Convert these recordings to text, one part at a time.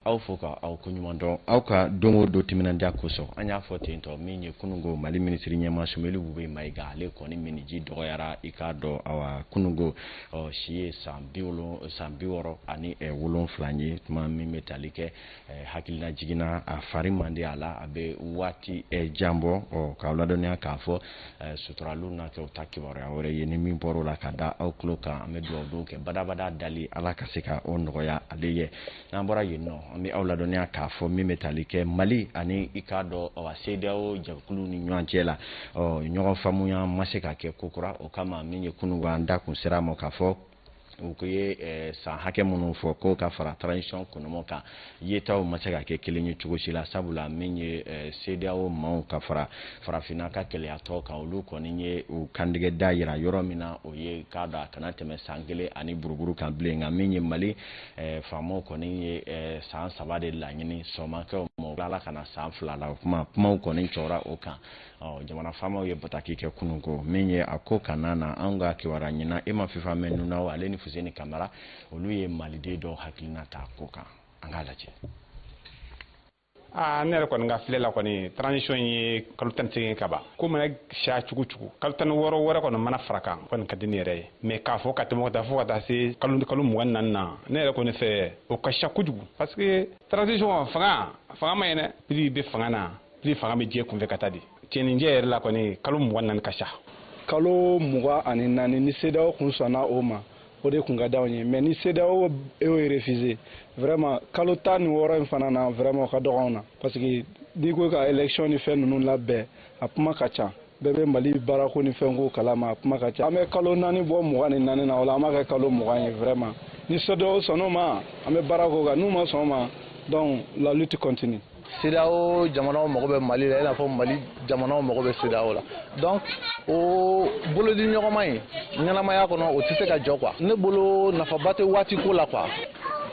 aw fo ka aw ko ɲuman dɔn aw ka dongo do timinandiya kosɔn an y'a fɔ ten tɔ min ye kunungo Mali minisiri ɲɛma Sumeli Bube Mayiga ale kɔni miniji dɔgɔyara i k'a dɔn awa kunungo si ye san 60 ani 7 ye tuma min bɛ tali kɛ hakilina jiginna a fari mandi a la a bɛ waati janbɔ k'aw ladɔnniya k'a fɔ suturaliw na kɛ u ta kibaruya wɛrɛ ye ni min bɔr'o la ka da aw tulo kan an bɛ dugawu kɛ badabada dali ala ka se ka o nɔgɔya ale ye n'an bɔra yen nɔ an bɛ aw ladɔnniya k'a fɔ min bɛ tali kɛ Mali ani i k'a dɔn CEDEAO jɛkulu ni ɲɔgɔn cɛ la ɲɔgɔn faamuya ma se ka kɛ kokura o kama min ye kunungo an da kun sera ma k'a fɔ u ko ye san hakɛ minnu fɔ ko ka fara transition kɔnɔmɔ kan yetaw ma se ka kɛ kelen ye cogo si la sabula min ye CEDEAO maaw ka fara farafinna ka kɛlɛyatɔ kan olu kɔni ye u kandigɛ da yira yɔrɔ min na o ye k'a dɔn a kana tɛmɛ san 1 ani buruburu kan bilen nka min ye Mali faamaw kɔni ye san 3 de laɲini sɔmakɛw ma ala kana san 2 la kumaw kɔni cɔra o kan jamana faamaw ye bataki kɛ kunungo min ye a ko kana na an ka kibaruya ɲina e ma fifa mɛn nuna ale ni Fuseni Kamara olu ye maliden dɔw hakilina ta ko kan an ka lajɛ ne yɛrɛ kɔni ka filɛ la kɔni transition ye kalo 18 ka ban ko mana siya cogo kalo 16 wɛrɛ kɔni mana fara kan kɔni ka di ne yɛrɛ ye mais k'a fɔ ka tɛmɛ ka fɔ ka taa se kalo 24 na ne yɛrɛ kɔni fɛ o ka siya kojugu parce que transition fanga ma ye dɛ prix bɛ fanga na prix fanga bɛ diɲɛ kunfɛ ka taa di cɛninjɛ yɛrɛ la kɔni kalo 24 ka siya kalo 24 ni CEDEAO kun sɔnna o ma o de kun ka d'anw ye mais ni CEDEAO y'o refusé vraiment kalo 16 in fana na vraiment ka dɔgɔ na parce que n'i ko ka élection ni fɛn ninnu labɛn a kuma ka ca bɛɛ bɛ Mali baarako ni fɛn ko kalama a kuma ka ca an bɛ kalo 4 bɔ 24 na o la an b'a kɛ kalo 20 ye vraiment ni CEDEAO sɔnn'o ma an bɛ baara k'o kan n'u ma sɔn o ma donc la lutte continue. CEDEAO jamanaw mago bɛ Mali la i n'a fɔ Mali jamanaw mago bɛ CEDEAO la donc o bolodi ɲɔgɔnma in ɲɛnamaya kɔnɔ o tɛ se ka jɔ quoi ne bolo nafaba tɛ waati ko la quoi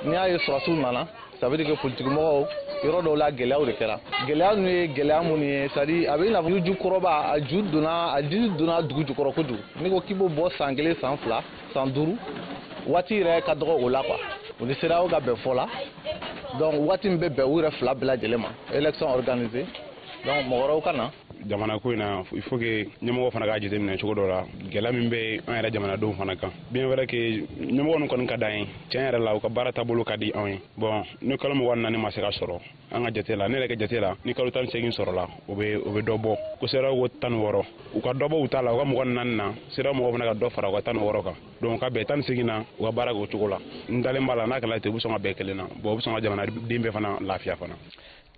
n'i y'a ye sɔrɔsiw nana ça veut dire que politique mɔgɔw yɔrɔ dɔw la gɛlɛyaw de kɛra gɛlɛya ninnu ye gɛlɛya minnu ye c'est à dire a bɛ i n'a fɔ ju kɔrɔba a ju donna dugu jukɔrɔ kojugu n'i ko k'i b'o bɔ san 1 san 2 san 5 waati yɛrɛ ka dɔgɔ o la quoi o ni CEDEAO ka bɛn fɔ la donc waati min bɛ bɛn u yɛrɛ fila bɛɛ lajɛlen ma élection organisée donc mɔgɔ wɛrɛw ka na jamana ko in na il faut que ɲɛmɔgɔ fana k'a jateminɛ cogo dɔ la gɛlɛya min bɛ an yɛrɛ jamanadenw fana kan bien vrai que ɲɛmɔgɔ ninnu kɔni ka d'an ye tiɲɛ yɛrɛ la u ka baara taabolo ka di anw ye bon ni kalo 24 ma se ka sɔrɔ an ka jate la ne yɛrɛ ka jate la ni kalo 18 sɔrɔla o bɛ dɔ bɔ ko CEDEAO ko 16 u ka dɔ bɔ u ta la u ka 24 na CEDEAO mɔgɔw fana ka dɔ fara u ka 16 kan donc ka bɛn 18 na u ka baara kɛ o cogo la n dalen b'a la n'a kɛla ten u bɛ sɔn ka bɛn kelen na bon u bɛ sɔn ka jamanaden bɛɛ fana lafiya fana.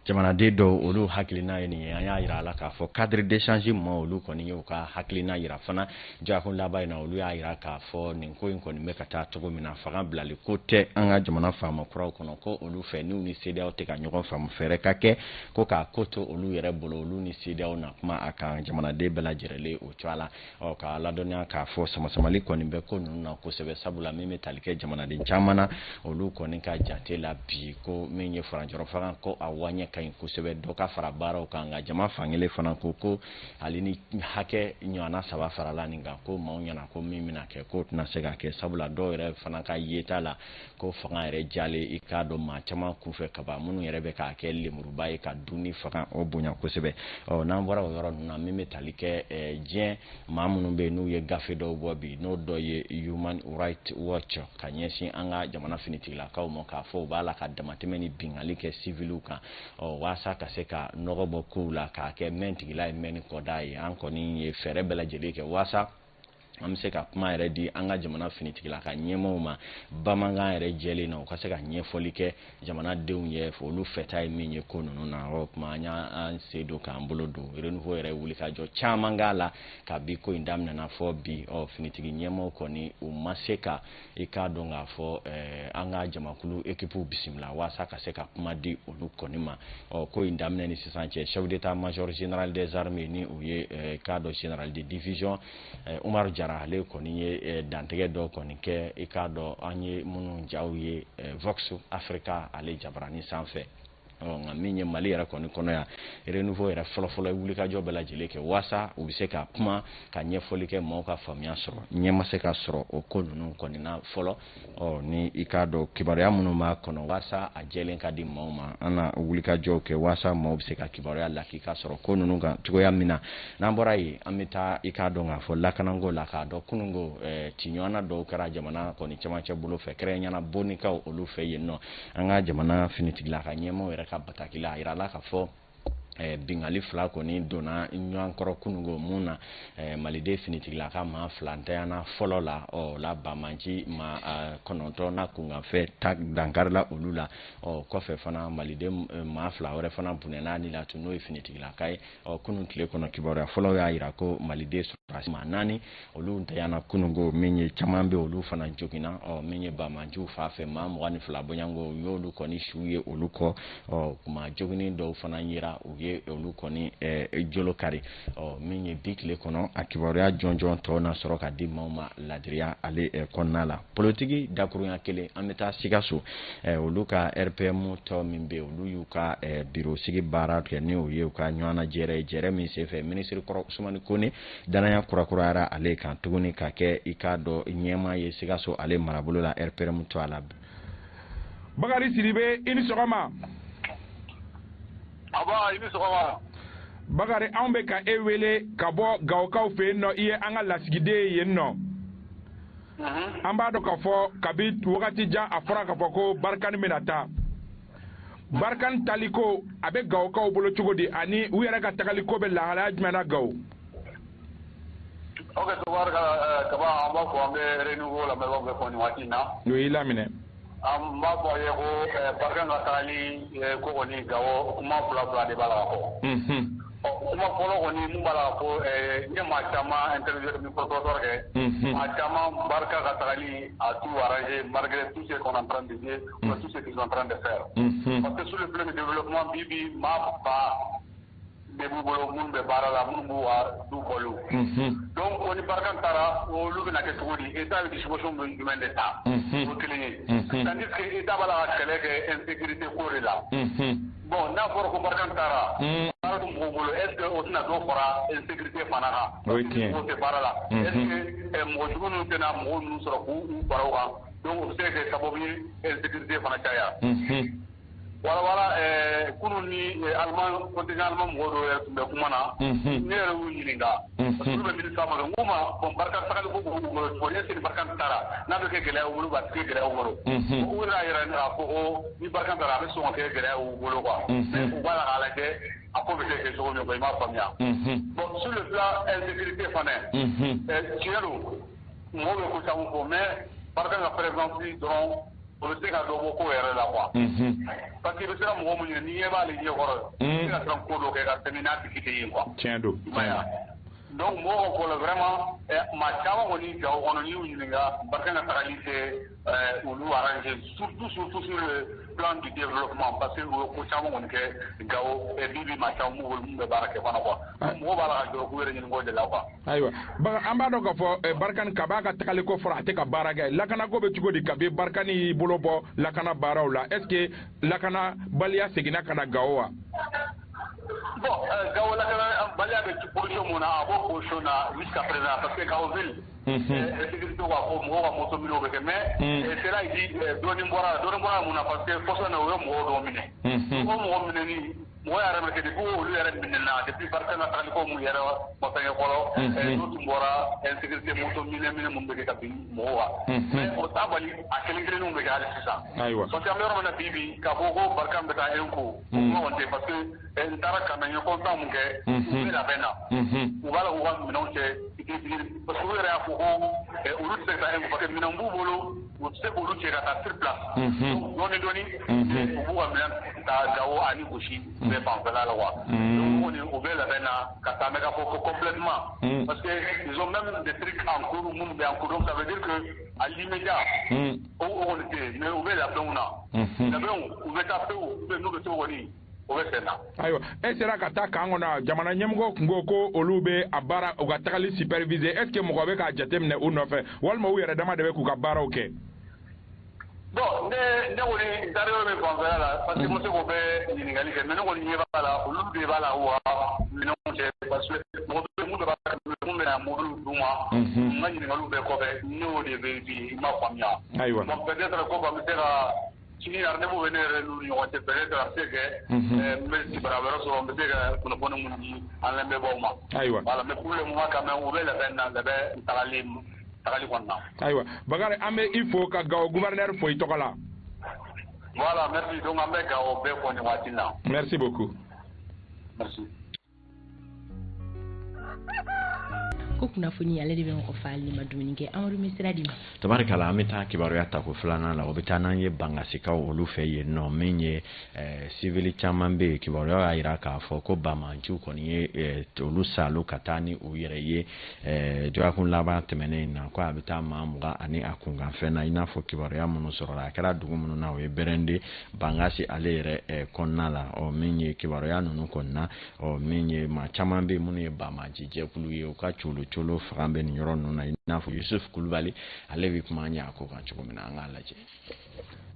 jamanaden dɔw olu hakilina ye nin ye an y'a yira a la k'a fɔ cadre d'échange ma olu kɔni ye u ka hakilina yira fana jakun laban in na olu y'a yira k'a fɔ nin ko in kɔni bɛ ka taa cogo min na fanga bilali ko tɛ an ka jamana faama kuraw kɔnɔ ko olu fɛ n'u ni CEDEAO tɛ ka ɲɔgɔn faamu fɛrɛ ka kɛ ko k'a ko to olu yɛrɛ bolo olu ni CEDEAO na kuma a kan jamanaden bɛɛ lajɛlen o cogoya la k'a ladɔnniya k'a fɔ samasamali kɔni bɛ ko ninnu na kosɛbɛ sabula min bɛ tali kɛ jamanaden caman na olu kɔni ka jate la bi ko min ye farancɔrɔ fanga ko a waɲɛ ka ɲi kosɛbɛ dɔ ka fara baaraw kan nka jama fankelen fana ko hali ni hakɛ ɲɔgɔnna 3 farala nin kan ko maaw ɲɛna ko min bɛna kɛ ko tɛna se ka kɛ sabula dɔw yɛrɛ fana ka yeta la ko fanga yɛrɛ jalen i k'a dɔn maa caman kunfɛ kaba minnu yɛrɛ bɛ k'a kɛ lemuruba ye ka dun ni fanga o bonya kosɛbɛ n'an bɔra o yɔrɔ ninnu na min bɛ tali kɛ diɲɛ maa minnu bɛ yen n'u ye gafe dɔw bɔ bi n'o dɔ ye Human Rights Watch ka ɲɛsin an ka jamana finitigilakaw ma k'a fɔ u b'a la ka damatɛmɛ ni bingali kɛ civiliw kan waasa ka se ka nɔgɔ bɔ kow la k'a kɛ mɛn tigila ye mɛn ni kɔda ye an kɔni ye fɛɛrɛ bɛɛ lajɛlen kɛ waasa an bɛ se ka kuma yɛrɛ di an ka jamana finitigila ka ɲɛmɔgɔw ma bamanankan yɛrɛ jɛlen na u ka se ka ɲɛfɔli kɛ jamanadenw ye olu fɛta ye min ye ko ninnu na o kuma an y'an sen don k'an bolo don renouveau yɛrɛ wuli ka jɔ caman k'a la ka bi ko in daminɛna fɔ bi finitigi ɲɛmɔgɔw kɔni u ma se ka i k'a dɔn k'a fɔ an ka jamakulu équipe bisimila waasa ka se ka kuma di olu kɔni ma ko in daminɛ ni sisan cɛ chef d'état major général des armées ni u ye k'a dɔn général de division Umaru Jara ale kɔni ye dantigɛ dɔ kɔni kɛ i k'a dɔn an ye minnu jaw ye Vox Africa ale jabarani sanfɛ nka min ye Mali yɛrɛ kɔni kɔnɔ yan renouveau yɛrɛ fɔlɔfɔlɔ wulikajɔ bɛɛ lajɛlen kɛ waasa u bɛ se ka kuma ka ɲɛfɔli kɛ maaw ka faamuya sɔrɔ ɲɛ ma se ka sɔrɔ o ko ninnu kɔni na fɔlɔ ni i k'a dɔn kibaruya minnu b'a kɔnɔ waasa a jɛlen ka di maaw ma an na wulikajɔw kɛ waasa maaw bɛ se ka kibaruya lak'i ka sɔrɔ ko ninnu kan cogoya min na n'an bɔra yen an bɛ taa i k'a dɔn k'a fɔ lakanako la k'a dɔn kununko tiɲɔgɔnna dɔw kɛra jamana kɔni cɛmancɛ bolo fɛ kɛrɛnkɛrɛnnenya bonnikaw olu fɛ yen nɔ an ka jamana finitigila ka ɲɛmaaw yɛrɛ ka bataki la a yira la ka fɔ bingali fila kɔni donna ɲɔgɔn kɔrɔ kununko mun na maliden finitigila ka maa fila ntanyana fɔlɔ la la bamanji maa 9 na kunkanfɛ dankarila olu la kɔfɛ fana maliden maa fila wɛrɛ fana bunɛna ni la tun n'o ye finitigila ka ye kunun tile kɔnɔ kibaruya fɔlɔ y'a yira ko maliden sɔrɔsi maa 4 olu ntanyana kununko min ye caman bɛ olu fana joginna min ye bamanjiw fa fɛ maa 22 bɔɲanko u y'olu kɔni su ye olu kɔ maa joginin dɔw fana yira u ye olu kɔni jolo kari min ye bi tile kɔnɔ a kibaruya jɔnjɔn tɔw na sɔrɔ ka di maaw ma ladiriya ale kɔnɔna la politiki dakurunya kelen an bɛ taa Sikaso olu ka RPM tɔ min bɛ olu y'u ka biro sigi baara kɛ ni o ye u ka ɲɔgɔnna jɛrɛ min senfɛ minisiri kɔrɔ Usumani Kone danaya kurakurayara ale kan tuguni ka kɛ i k'a dɔn ɲɛmaa ye Sikaso ale marabolo la RPM tɔ a la. Bakari Sidibe i ni sɔgɔma. Aba i ni sɔgɔma. Bakari anw bɛ ka e wele ka bɔ Gawokaw fɛ yen nɔ i ye an ka lasigiden yen nɔ. An b'a dɔn k'a fɔ kabi wagati jan a fɔra k'a fɔ ko Barikani bɛna taa. Barikani taliko a bɛ Gawokaw bolo cogo di ani u yɛrɛ ka tagaliko bɛ lahalaya jumɛn na Gawo? Ok, kaba an b'a fɔ an bɛ renouveau lamɛnbagaw bɛ fɔ nin waati in na. O y'i laminɛ. An b'a fɔ ye ko Barikani ka tagali ko kɔni Gawo kuma fila de b'a la ka fɔ. Kuma fɔlɔ kɔni mun b'a la ko n ye maa caman interview ni professeur kɛ. Maa caman Barika ka tagali a tout arrangé malgré tout ce qu'on est en train de dire ou tout ce qu'ils sont en train de faire. Parce que sur le plan de développement bibi maa ba de b'u bolo minnu bɛ baara la minnu b'u du balo. Donc o ni Barika taara olu bɛna kɛ cogo di État bɛ disposition jumɛn de ta. O kelen ye. C'est-à-dire que État b'a la ka kɛlɛ kɛ insécurité ko de la. Bon n'a fɔra ko Barika taara. Baara dun mɔgɔw bolo est-ce que o tɛna dɔ fara insécurité fana kan. O tɛ baara la. Est-ce que mɔgɔ jugu ninnu tɛna mɔgɔw ninnu sɔrɔ k'u fara o kan. Donc o bɛ se ka kɛ sababu ye insécurité fana caya. Wala kunun ni contingent allemand mɔgɔw dɔw yɛrɛ tun bɛ kuma na. Ne yɛrɛ y'u ɲininka. Parce que olu bɛ ministre ma n ko ma bon Barika tagali ko b'u bolo fɔ est-ce que Barika taara n'a bɛ kɛ gɛlɛya y'u bolo a tɛ kɛ gɛlɛya y'u bolo. U yɛrɛ y'a yira ne la ko ni Barika taara a bɛ sɔn ka kɛ gɛlɛya y'u bolo quoi. Mais u b'a la k'a lajɛ a ko bɛ se ka kɛ cogo min quoi i m'a faamuya. Bon sur le plan insécurité fana tiɲɛ don mɔgɔw bɛ ko caman fɔ mais Barika ka présence dɔrɔn o bɛ se ka dɔ bɔ ko yɛrɛ la quoi. Parce que i bɛ se ka mɔgɔ mun ye n'i ɲɛ b'ale ɲɛkɔrɔ i bɛ se ka siran ko dɔ kɛ ka tɛmɛ n'a tigi tɛ yen quoi. Tiɲɛ don. Donc mɔgɔw ka fɔ la vraiment maa caman kɔni Gawo kɔnɔ n'i y'u ɲininka Barika ka tagali tɛ olu arrangé surtout sur le plan du développement parce que o ye ko caman kɔni kɛ Gawo bibi maa caman b'u bolo mun bɛ baara kɛ fana quoi. Mɔgɔw b'a la ka jɔ k'u yɛrɛ ɲininka o de la quoi. Ayiwa an b'a dɔn k'a fɔ Barikani k'a ka tagaliko fɔra a tɛ ka baara kɛ lakanako bɛ cogo di kabi Barikani y'i bolo bɔ lakana baaraw la est-ce que lakanabaliya seginna ka na Gawo wa? Bon, Gawo lakana baliya bɛ position mun na a b'o position na jusqu'à présent parce que Gawoville sécurité wa ko mɔgɔw ka moto minɛ o bɛ kɛ mais c'est là il dit dɔɔnin bɔra mun na parce que fɔsɔn na o ye mɔgɔw dɔw minɛ. O mɔgɔ minɛni mɔgɔ yɛrɛ bɛ kɛ depuis olu yɛrɛ minɛna depuis Barika ka tagaliko mun yɛrɛ ma fɛngɛ fɔlɔ n'o tun bɔra insécurité moto minɛ mun bɛ kɛ ka bin mɔgɔw kan. Mais o t'a bali a kelen-kelenninw bɛ kɛ hali sisan. Parce que an bɛ yɔrɔ min na bi k'a fɔ ko Barika bɛ taa ENCO kuma kɔni tɛ parce que n taara ka na n ye constat mun kɛ u bɛ labɛn na. U b'a la k'u ka minɛnw cɛ digiri parce que u yɛrɛ y'a fɔ ko olu tɛ se ka taa ENCO parce que minɛn b'u bolo u tɛ se k'olu cɛ ka taa sur place. Dɔɔnin dɔɔnin u b'u ka minɛn ta Gawo ani Gosi bɛɛ fanfɛla la wa. Donc u bɛ labɛn na ka taa mɛ ka fɔ ko complètement parce que ils ont même des trucs en cours minnu bɛ en cours donc ça veut dire que à l'immédiat o kɔni tɛ yen mais u bɛ labɛnw na. Labɛnw u bɛ taa pewu n'u bɛ se kɔni. Ayiwa e sera ka taa kan kɔnɔ jamana ɲɛmɔgɔ tun ko ko olu bɛ a baara u ka tagali superviser est ce que mɔgɔ bɛ k'a jateminɛ u nɔfɛ walima u yɛrɛ dama de bɛ k'u ka baaraw kɛ. bon ne kɔni taara yɔrɔ min fanfɛla la parce que n ma se k'o bɛɛ ɲininkali kɛ mais ne kɔni ɲɛ b'a la olu de b'a la wa minɛnw cɛ parce que mɔgɔ bɛ mun de b'a mun bɛna mobili d'u ma n ka ɲininkaliw bɛɛ kɔfɛ ne y'o de vérifier i m'a faamuya bon peut-être ko an bɛ se ka sini rendez-vous bɛ ne yɛrɛ n'u ni ɲɔgɔn cɛ peut-être a bɛ se kɛ n bɛ sibara wɛrɛ sɔrɔ n bɛ se ka kunnafoni mun di an lamɛnbaaw ma voilà mais pour le moment quand même u bɛ labɛn na labɛn tagali kɔnɔna. Ayiwa Bakari an bɛ i fo ka Gawo gouverneur fo i tɔgɔ la. Voilà merci donc an bɛ Gawo bɛɛ fo nin waati la. Merci beaucoup. Merci. ko kunnafoni ale de bɛ mɔgɔ faali ma dumuni kɛ Amadu Misira di ma. Tabarikala an bɛ taa kibaruya ta ko filanan la o bɛ taa n'an ye bangasikaw olu fɛ yen nɔ min ye civil caman bɛ yen kibaruya y'a jira k'a fɔ ko Bamanciw kɔni ye olu salo ka taa ni u yɛrɛ ye jɔyakun laban tɛmɛnen in na ko a bɛ taa maa 20 ani a kunkanfɛn na i n'a fɔ kibaruya minnu sɔrɔla a kɛra dugu minnu na o ye Bɛrɛnde Bangasi ale yɛrɛ kɔnɔna la min ye kibaruya ninnu kɔnɔna min ye maa caman bɛ yen minnu ye Bamanci jɛkulu ye u ka colo fagan bɛ nin yɔrɔ ninnu na i n'a fɔ Yusuf Kulubali ale bɛ kuma ɲɛ a ko kan cogo min na an k'a lajɛ.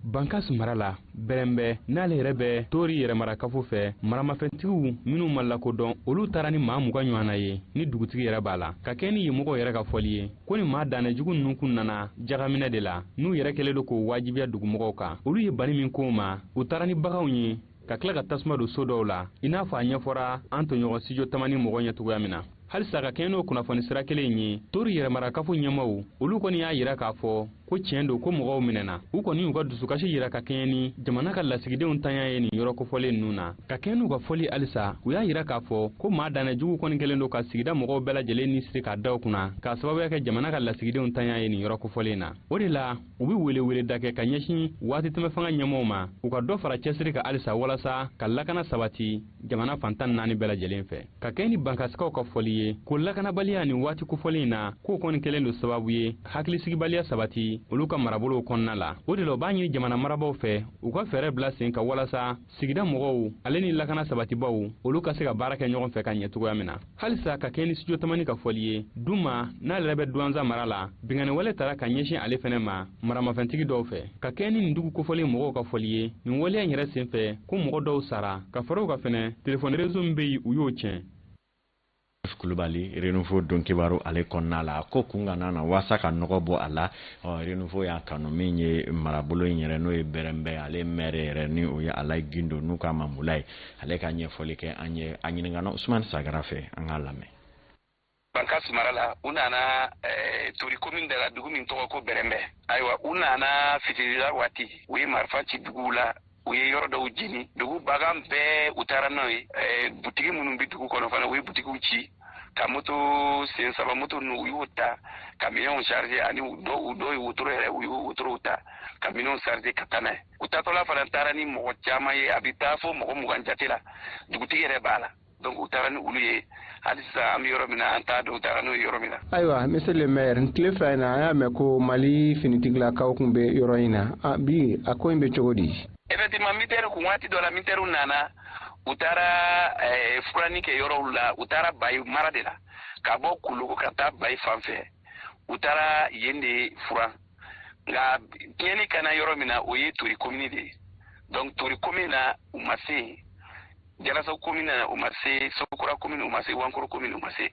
Bankas mara la Bɛrɛnbɛ n'ale yɛrɛ bɛ Tori yɛrɛmara kafo fɛ maramafɛntigiw minnu ma lakodɔn olu taara ni maa 20 ɲɔgɔnna ye ni dugutigi yɛrɛ b'a la ka kɛ ni ɲɛmɔgɔw yɛrɛ ka fɔli ye ko ni maa danɛjugu ninnu kun nana jagaminɛ de la n'u yɛrɛ kɛlen don k'o wajibiya dugumɔgɔw kan olu ye bani min k'o ma u taara ni baganw ye ka tila ka tasuma don so dɔw la i n'a fɔ a ɲɛfɔra an tɔɲɔgɔn Sijo Tamani mɔgɔ ɲɛ cogoya min na. Halisa ka kɛ n'o kunnafoni sira kelen ye Tori yɛrɛmara kafo ɲɛmaaw olu kɔni y'a yira k'a fɔ ko tiɲɛ don ko mɔgɔw minɛna u kɔni y'u ka dusukasi yira ka kɛɲɛ ni jamana ka lasigidenw tanya ye nin yɔrɔ kofɔlen ninnu na ka kɛɲɛ n'u ka fɔli halisa u y'a yira k'a fɔ ko maa danɛjugu kɔni kɛlen don ka sigida mɔgɔw bɛɛ lajɛlen ni siri ka da u kunna k'a sababuya kɛ jamana ka lasigidenw tanya ye nin yɔrɔ kofɔlen na o de la u bɛ welewele da kɛ ka ɲɛsin waati tɛmɛ fanga ɲɛmaaw ma u ka dɔ fara cɛsiri ka halisa walasa ka lakana sabati jamana fantan 4 bɛɛ lajɛlen fɛ ka kɛɲɛ ni bankasikaw ka fɔli ye ko lakanabaliya ni waati kofɔlen na k'o kɔni kɛlen don sababu ye hakilisigibaliya sabati olu ka marabolow kɔnɔna la o de la u b'a ɲini jamana marabaaw fɛ u ka fɛɛrɛ bila sen ka walasa sigida mɔgɔw ale ni lakana sabatibaw olu ka se ka baara kɛ ɲɔgɔn fɛ ka ɲɛ cogoya min na halisa ka kɛ ni Sijo Tamani ka fɔli ye Duma n'ale yɛrɛ bɛ Duwanza mara la bingani wale taara ka ɲɛsin ale fɛnɛ ma maramafɛntigi dɔw fɛ ka kɛ ni nin dugu kofɔlen mɔgɔw ka fɔli ye nin waleya yɛrɛ sen fɛ ko mɔgɔ dɔw sara ka faraw ka fɛnɛ telefɔni réseau min bɛ yen u y'o tiɲɛ. Kulubali Renouveau don kibaru ale kɔnɔna la ko kun ka na wasa ka nɔgɔ bɔ a la Renouveau y'a kanu min ye marabolo in yɛrɛ n'o ye Bɛrɛnbɛ ale maire yɛrɛ ni o ye Alayi Gindo n'u ka mamula ye ale ka ɲɛfɔli kɛ an ye a ɲininkana Usumani Sagara fɛ an k'a lamɛn. Bankas mara la u nana Tori commune de la dugu min tɔgɔ ko Bɛrɛnbɛ ayiwa u nana fitirila waati u ye marifa ci duguw la u ye yɔrɔ dɔw jeni dugu bagan bɛɛ u taara n'o ye butigi minnu bɛ dugu kɔnɔ fana u ye butigiw ci ka moto sen 3 moto n'u y'u ta ka minɛnw charger ani u dɔw ye wotoro yɛrɛ u y'u wotorow ta ka minɛnw charger ka taa n'a ye u taatɔla fana taara ni mɔgɔ caman ye a bɛ taa fo mɔgɔ 20 jate la dugutigi yɛrɛ b'a la donc u taara ni olu ye hali sisan an bɛ yɔrɔ min na an t'a dɔn u taara n'o ye yɔrɔ min na. Ayiwa monsieur le maire tile fila in na an y'a mɛn ko Mali finitigilakaw kun bɛ yɔrɔ in na bi a ko in bɛ cogo di. Effectivement militaire kun waati dɔ la militaire nana u taara furani kɛ yɔrɔw la u taara Bayi mara de la ka bɔ Kulugu ka taa Bayi fan fɛ u taara yen de furan nka tiɲɛni kana yɔrɔ min na o ye Tori commune de ye donc Tori commune na u ma se Jalasaw commune na u ma se Sokora commune u ma se Wankoro commune u ma se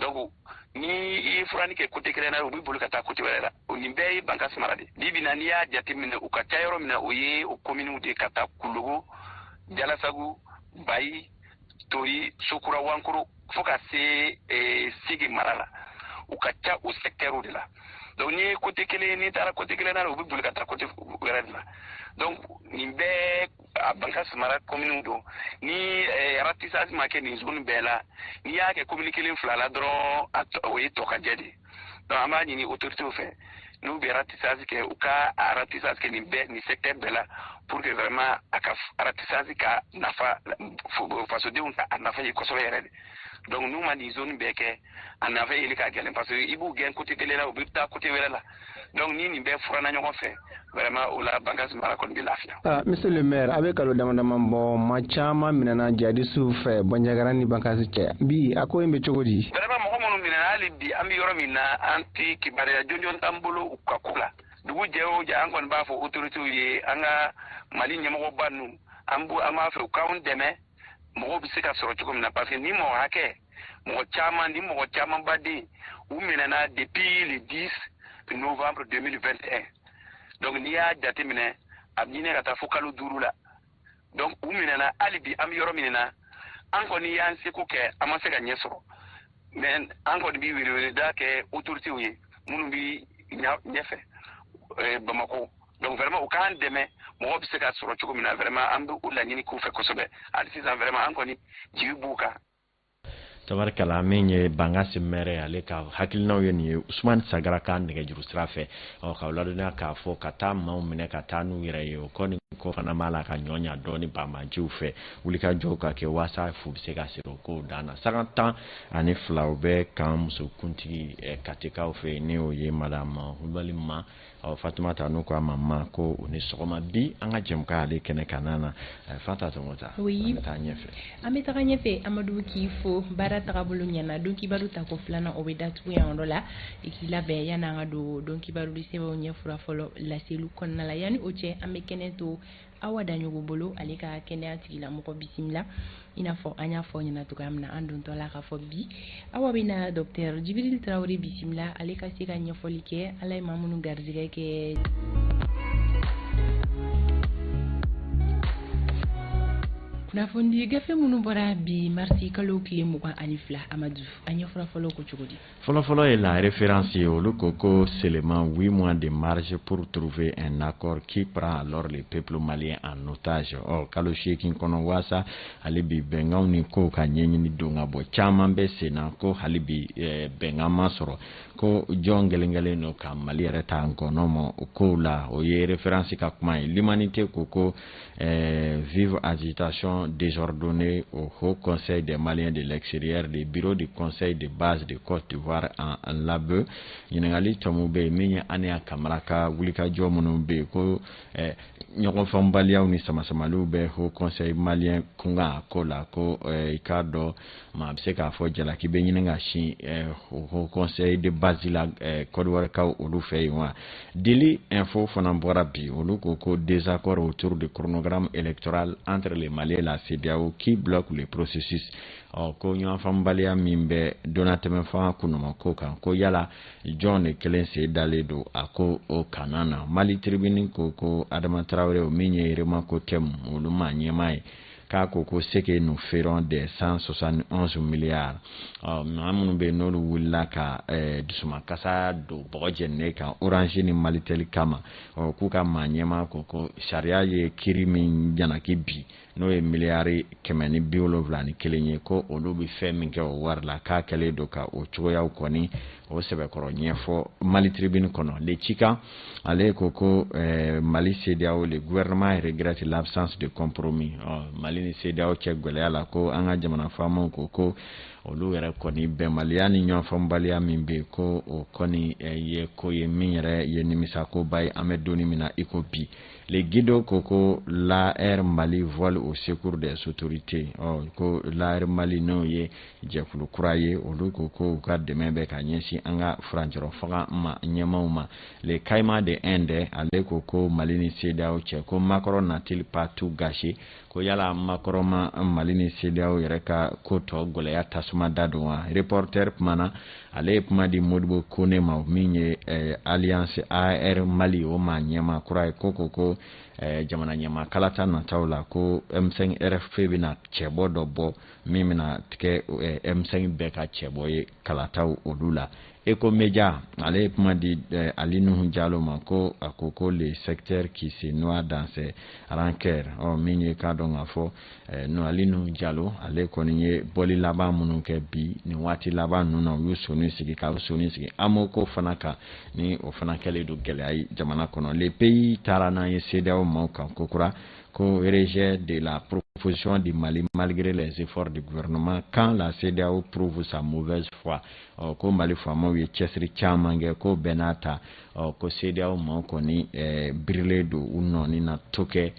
donc ni i ye furani kɛ côté kelen na u b'i boli ka taa côté wɛrɛ la o nin bɛɛ ye Bankas mara de bi bi na n'i y'a jateminɛ u ka ca yɔrɔ min na o ye o communew de ka taa Kulugu Jalasagu Bayi Tori Sokora Wankoro fo ka se Sigi mara la u ka ca o secteur de la donc ni côté kelen ni taara côté kelen na u bɛ boli ka taa côté wɛrɛ de la donc nin bɛɛ a Bankas mara commune don ni ratissage ma kɛ nin zone bɛɛ la n'i y'a kɛ commune kelen 2 la dɔrɔn o ye tɔ ka jɛ de donc an b'a ɲini autorités fɛ n'u bɛ ratissage kɛ u ka ratissage kɛ nin secteur bɛɛ la pour que vraiment a ka ratissage ka nafa fasodenw ka a nafa ye kosɛbɛ yɛrɛ de donc n'u ma nin zone bɛɛ kɛ a nafa yeli ka gɛlɛn parce que i b'u gɛn côté kelen la u bɛ taa côté wɛrɛ la donc ni nin bɛɛ furana ɲɔgɔn fɛ vraiment o la Bankas mara kɔni bɛ lafiya. Monsieur le maire a bɛ kalo dama dama bɔ maa caman minɛna jihadistes fɛ Bandiagara ni Bankas cɛ bi a ko in bɛ cogo di. Vraiment mɔgɔ minnu minɛna hali bi an bɛ yɔrɔ min na an tɛ kibaruya jɔnjɔn t'an bolo u ka ko la dugu jɛw ja an kɔni b'a fɔ autorités ye an ka Mali ɲɛmɔgɔba ninnu an b'a fɛ u k'anw dɛmɛ mɔgɔw bɛ se ka sɔrɔ cogo min na parce que ni mɔgɔ hakɛ mɔgɔ caman baden u minɛna depuis le 10 novembre 2021 donc n'i y'a jateminɛ a bɛ ɲini ka taa fo kalo 5 la donc u minɛna hali bi an bɛ yɔrɔ min na an kɔni y'an seko kɛ an ma se ka ɲɛ sɔrɔ mais an kɔni bɛ weleweleda kɛ autorités ye minnu bɛ ɲɛfɛ Bamako donc vraiment u k'an dɛmɛ mɔgɔ bɛ se ka sɔrɔ cogo min na vraiment an bɛ u laɲini k'u fɛ kosɛbɛ hali sisan vraiment an kɔni jigi b'u kan. tabarikala min ye Bangasi maire ale ka hakilinaw ye nin ye Usman Sagara ka nɛgɛjuru sira fɛ ka ladɔnya k'a fɔ ka taa maaw minɛ ka taa n'u yɛrɛ ye o kɔni ko fana b'a la ka ɲɔnya dɔɔni bamajiw fɛ wulikajɔw ka kɛ waasa fu bɛ se ka siri o kow dan na saga 12 u bɛ kan musokuntigi katikaw fɛ ni o ye madame Kulibali ma Fatumata n'u ko a ma ko o ni sɔgɔma bi an ka jɛmukan ale kɛnɛ kan na Fata Tɔmɔta oui an bɛ taga ɲɛfɛ Amadu k'i fo baara tagabolo ɲɛna don kibaru ta ko filanan o bɛ datugu yan yɔrɔ la i k'i labɛn yanni an ka don don kibaru di sɛbɛnw ɲɛfura fɔlɔ laseliw kɔnɔna la yanni o cɛ an bɛ kɛnɛ to Awa Daɲogo bolo ale ka kɛnɛya tigilamɔgɔ bisimila i n'a fɔ an y'a fɔ ɲɛna cogoya min na an dontɔ la k'a fɔ bi Awa bɛ na Dr Djibril Traoré bisimila ale ka se ka ɲɛfɔli kɛ ala ye maa minnu garizɛgɛ kɛ kunnafoni gafe minnu bɔra bi marsi kalo tile 22 Amadu an ɲɛfura fɔlɔ ko cogo di fɔlɔfɔlɔ ye la référence ye olu ko seulement 8 mois de marge pour trouver un accord qui prend alors le peuple malien en otage kalo 8 kɔnɔ waasa hali bi bɛnkanw ni kow ka ɲɛɲini don ka bɔ caman bɛ sen na ko hali bi bɛnkan ma sɔrɔ ko jɔn gɛlɛngɛlen no ka Mali yɛrɛ ta nkɔnɔ ma o kow la o ye référence ka kuma ye l'humanité ko vive agitation désordonnée au Haut Conseil des Maliens de l'extérieur, des bureaux du Conseil de base de Côte d'Ivoire en Labeu. Ɲininkali tɔmu bɛ yen min ye an n'a kamara ka wulikajɔ minnu bɛ yen ko ɲɔgɔnfɛnbaliyaw ni samasamaliw bɛ Haut Conseil malien kunkan ko la ko i k'a dɔn maa bɛ se k'a fɔ jalaki bɛ ɲini ka sin Haut Conseil de base la Côte d'Ivoire kaw olu fɛ yen wa. Dili info fana bɔra bi olu ko désaccord autour du chronogramme électoral entre les Maliens et la CEDEAO qui bloque le processus ko ɲɔgɔnfɛnbaliya min bɛ donatɛmɛ fanga kunuma ko kan ko yala jɔn de kelen sen dalen don a ko o kanan na Mali Tribune ko Adama Traoré o min ye Remako thème olu ma ɲɛma ye k'a ko ce que nous ferons des 171 milliards maa minnu bɛ n'olu wulila ka dusumakasa don bɔgɔ jɛninen kan Orange ni Malitel kama k'u ka maa ɲɛma ko sariya ye kiiri min ɲanaki bi n'o ye miliyari 171 ye ko olu bɛ fɛn min kɛ o wari la k'a kɛlen don ka o cogoyaw kɔni o sɛbɛkɔrɔ ɲɛfɔ Mali Tribune kɔnɔ le cikan ale ko Mali CEDEAO le gouvernement regrette l'absence de compromis Mali ni CEDEAO cɛ gɛlɛya la ko an ka jamana faamaw ko olu yɛrɛ kɔni bɛnbaliya ni ɲɔgɔnfɛnbaliya min bɛ ko o kɔni ye ko ye min yɛrɛ ye nimisakoba ye an bɛ donni min na i ko bi les guides ko l'AR Mali vole au secours des autorités ko l'AR Mali n'o ye jɛkulu kura ye olu ko u ka dɛmɛ bɛ ka ɲɛsin an ka furancɛrɔ faga ma ɲɛmaw ma le Caïmans de Inde ale ko Mali ni CEDEAO cɛ ko Macron n'a-t-il pas tout gâché ko yala Macron ma Mali ni CEDEAO yɛrɛ ka ko tɔ gɛlɛya tasuma da don wa reporter kumana ale ye kuma di Modibo Kone ma min ye Alliance AR Mali o ma ɲɛma kura ye ko jamana ɲɛma kalata nataw la ko M5 RFP bɛna cɛbɔ dɔ bɔ min bɛna tigɛ M5 bɛɛ ka cɛbɔ ye kalataw olu la Ecomedia ale ye kuma di Ali Nuhu Jalo ma ko a ko le secteur qui se noie dans ses rancœurs min ye k'a dɔn k'a fɔ Ali Nuhu Jalo ale kɔni ye bɔli laban minnu kɛ bi nin waati laban ninnu na u y'u soni sigi k'u soni sigi AMO ko fana kan ni o fana kɛlen don gɛlɛya ye jamana kɔnɔ les pays taara n'an ye CEDEAO maaw kan kokura ko rejet de la proposition du Mali malgré les efforts du gouvernement quand la CEDEAO prouve sa mauvaise foi ko Mali faamaw ye cɛsiri caman kɛ ko bɛɛ n'a ta ko CEDEAO maaw kɔni birilen don u nɔni na to kɛ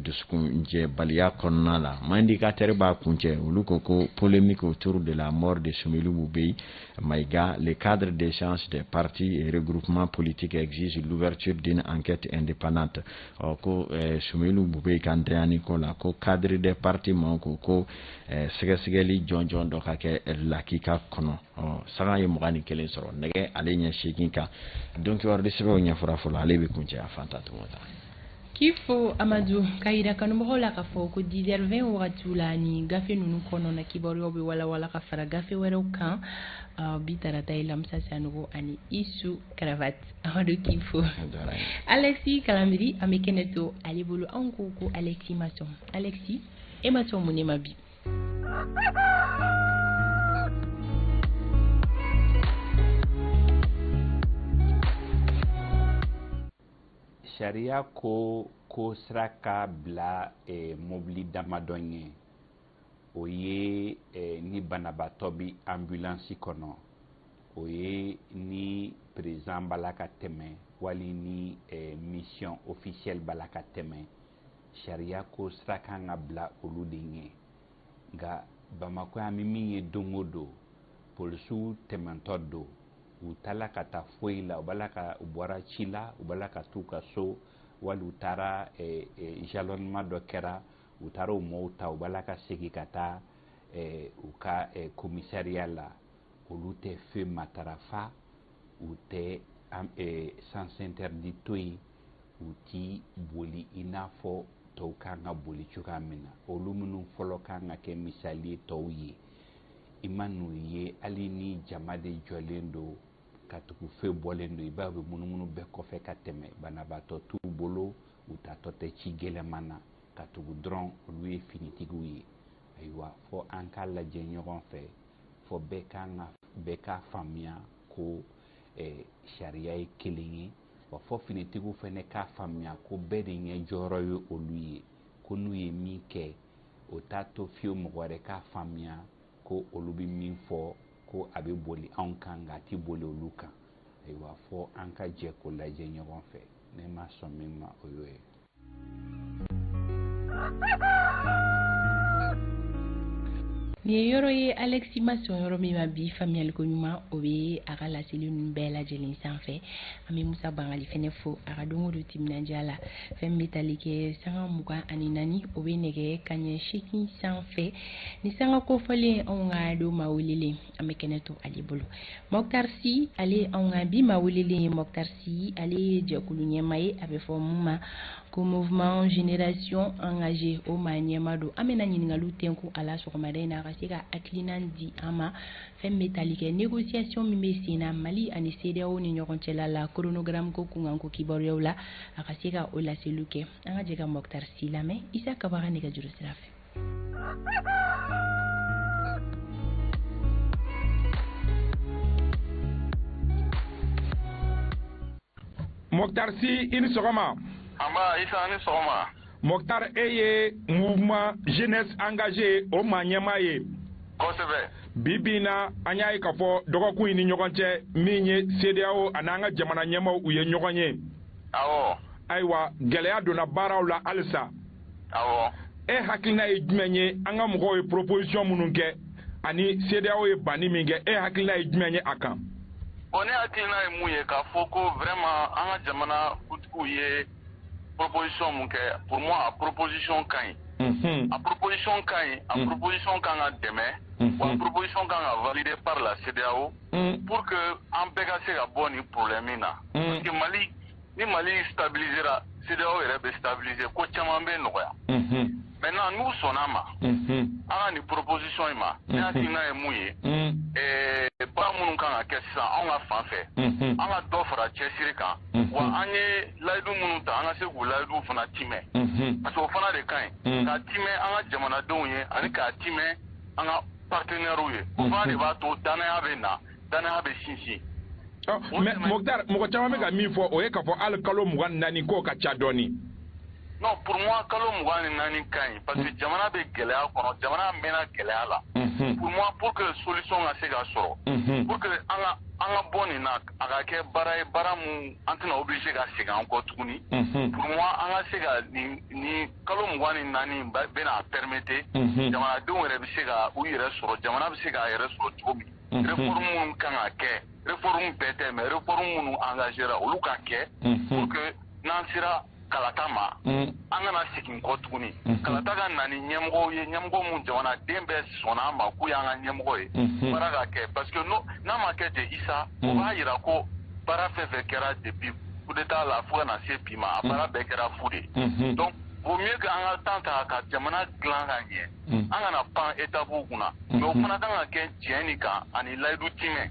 dusukun jɛbaliya kɔnɔna la indicateur b'a kuncɛ olu ko polémique autour de la mort de Soumeylou Boubèye Maïga. Le cadre d'échange des partis et regroupements politiques exige l'ouverture d'une enquête indépendante. Ko Soumeylou Boubèye kandeyani ko la ko cadre des partis man ko sɛgɛsɛgɛli jɔnjɔn dɔ ka kɛ lakika kɔnɔ. Sanga ye 21 sɔrɔ nɛgɛ ale ɲɛ 8 kan donc wari de sɛbɛnw ɲɛfɔra fɔlɔ ale bɛ kuncɛ a fanta tumata. Kifo Amadou Kaira kanumɔgɔw la k'a fɔ ko 10h20 wagati la ni gafe ninnu kɔnɔna kibaruyaw bɛ walawala ka fara gafe wɛrɛw kan bi tarata ye Lamsa Sanogo ani Isu Cravat Amadou Kifo Alexis Kalamiri an bɛ kɛnɛ to ale bolo anw ko Alexis ma sɔn Alexis e ma sɔn mun ne ma bi. Sariya ko sira ka bila mobili damadɔ ye o ye ni banabaatɔ bi ambulance kɔnɔ o ye ni président bala ka tɛmɛ wali ni mission officielle bala ka tɛmɛ sariya ko sira kan ka bila olu de ye nka Bamako yan min ye don o don polisiw tɛmɛntɔ don u taala ka taa foyi la u bala ka u bɔra ci la u bala ka t'u ka so wali u taara jalonnement dɔ kɛra u taara u mɔɔw ta u bala ka segin ka taa u ka commissariat la olu tɛ feu matarafa u tɛ sens interdit to yen u ti boli i n'a fɔ tɔw kan ka boli cogoya min na olu minnu fɔlɔ kan ka kɛ misali ye tɔw ye i ma n'u ye hali ni jama de jɔlen don ka tugu feu bɔlen don i b'a bɛ munumunu bɛɛ kɔfɛ ka tɛmɛ banabaatɔ t'u bolo u tatɔ tɛ ci gɛlɛman na ka tugu dɔrɔn olu ye finitigiw ye ayiwa fɔ an ka lajɛ ɲɔgɔn fɛ fɔ bɛɛ ka faamuya ko sariya ye kelen ye wa fɔ finitigiw fɛnɛ ka faamuya ko bɛɛ de ɲɛ jɔyɔrɔ ye olu ye ko n'u ye min kɛ o t'a to fiyewu mɔgɔ wɛrɛ ka faamuya ko olu bɛ min fɔ ko a bɛ boli anw kan nka a tɛ boli olu kan ayiwa fɔ an ka jɛ ko lajɛ ɲɔgɔn fɛ ne ma sɔn min ma o y'o ye. Ni ye yɔrɔ ye Alexis ma sɔn yɔrɔ min ma bi faamuyaliko ɲuman o bɛ a ka laseli ninnu bɛɛ lajɛlen sanfɛ an bɛ Musa Bangali fɛnɛ fo a ka don o don timinandiya la fɛn min bɛ tali kɛ sanga 24 o bɛ nɛgɛ kaɲɛ 8 sanfɛ ni sanga kofɔlen anw ka don maa welelen an bɛ kɛnɛ to ale bolo Mokhtar Sy ale anw ka bi maa welelen ye Mokhtar Sy ale ye jɛkulu ɲɛmaa ye a bɛ fɔ mun ma ko mouvement génération engagée o maa ɲɛmaa don an bɛna ɲininkaliw tɛnku a la sɔgɔmada in na a ka se ka hakilina di an ma fɛn min bɛ tali kɛ négociation min bɛ sen na Mali ani CEDEAO ni ɲɔgɔn cɛla la chronogramme ko kunkanko kibaruyaw la a ka se ka o laseliw kɛ an ka jɛ ka Mokhtar Sy lamɛn Isa Kabaga nɛgɛjuru sira fɛ. Mokhtar Sy i ni sɔgɔma. Amba Isa ni sɔgɔma. Mokhtar e ye mouvement jeunesse engagée o maa ɲɛmaa ye. Kosɛbɛ. Bi in na an y'a ye k'a fɔ dɔgɔkun in ni ɲɔgɔn cɛ min ye CEDEAO ani an ka jamana ɲɛmaaw u ye ɲɔgɔn ye. Awɔ. Ayiwa gɛlɛya donna baaraw la halisa. Awɔ. E hakilina ye jumɛn ye an ka mɔgɔw ye proposition minnu kɛ ani CEDEAO ye banni min kɛ e hakilina ye jumɛn ye a kan. Bon ne hakilina ye mun ye k'a fɔ ko vraiment an ka jamana kuntigiw ye proposition mun kɛ pour moi a proposition ka ɲi. A proposition ka ɲi a proposition kan ka dɛmɛ wa proposition kan ka valider par la CEDEAO pour que an bɛɛ ka se ka bɔ nin problème na. Parce que Mali ni Mali stabilisera CEDEAO yɛrɛ bɛ stabiliser ko caman bɛ nɔgɔya. Maintenant n'u sɔnna ma an ka nin proposition in ma ne hakilina ye mun ye baara minnu kan ka kɛ sisan anw ka fan fɛ an ka dɔ fara cɛsiri kan wa an ye layidu minnu ta an ka se k'u layidu fana timɛ parce que o fana de ka ɲi k'a timɛ an ka jamanadenw ye ani k'a timɛ an ka partenaires ye o fana de b'a to danaya bɛ na danaya bɛ sinsin. Mais Mokhtar mɔgɔ caman bɛ ka min fɔ o ye k'a fɔ hali kalo 24 k'o ka ca dɔɔni. Non pour moi kalo 24 ka ɲi parce que jamana bɛ gɛlɛya kɔnɔ jamana mɛnna gɛlɛya la pour moi pour que solution ka se ka sɔrɔ pour que an ka bɔ nin na a ka kɛ baara ye baara mun an tɛna obligé ka segin an kɔ tuguni pour moi an ka se ka ni kalo 24 bɛna permettre jamanadenw yɛrɛ bɛ se ka u yɛrɛ sɔrɔ jamana bɛ se k'a yɛrɛ sɔrɔ cogo min réforme minnu kan ka kɛ réforme bɛɛ tɛ mais réforme minnu engagera olu ka kɛ pour que n'an sera kalata ma an kana segin kɔ tuguni kalata ka na ni ɲɛmɔgɔw ye ɲɛmɔgɔ minnu jamanaden bɛɛ sɔnna ma k'u y'an ka ɲɛmɔgɔ ye baara ka kɛ parce que n'a ma kɛ ten Isa o b'a yira ko baara fɛn fɛn kɛra depuis coup d'état la fo ka na se bi ma a baara bɛɛ kɛra fu de donc vaut mieux que an ka temps ta ka jamana dilan ka ɲɛ an kana pan étape kunna mais o fana kan ka kɛ tiɲɛ nin kan ani layidu timɛ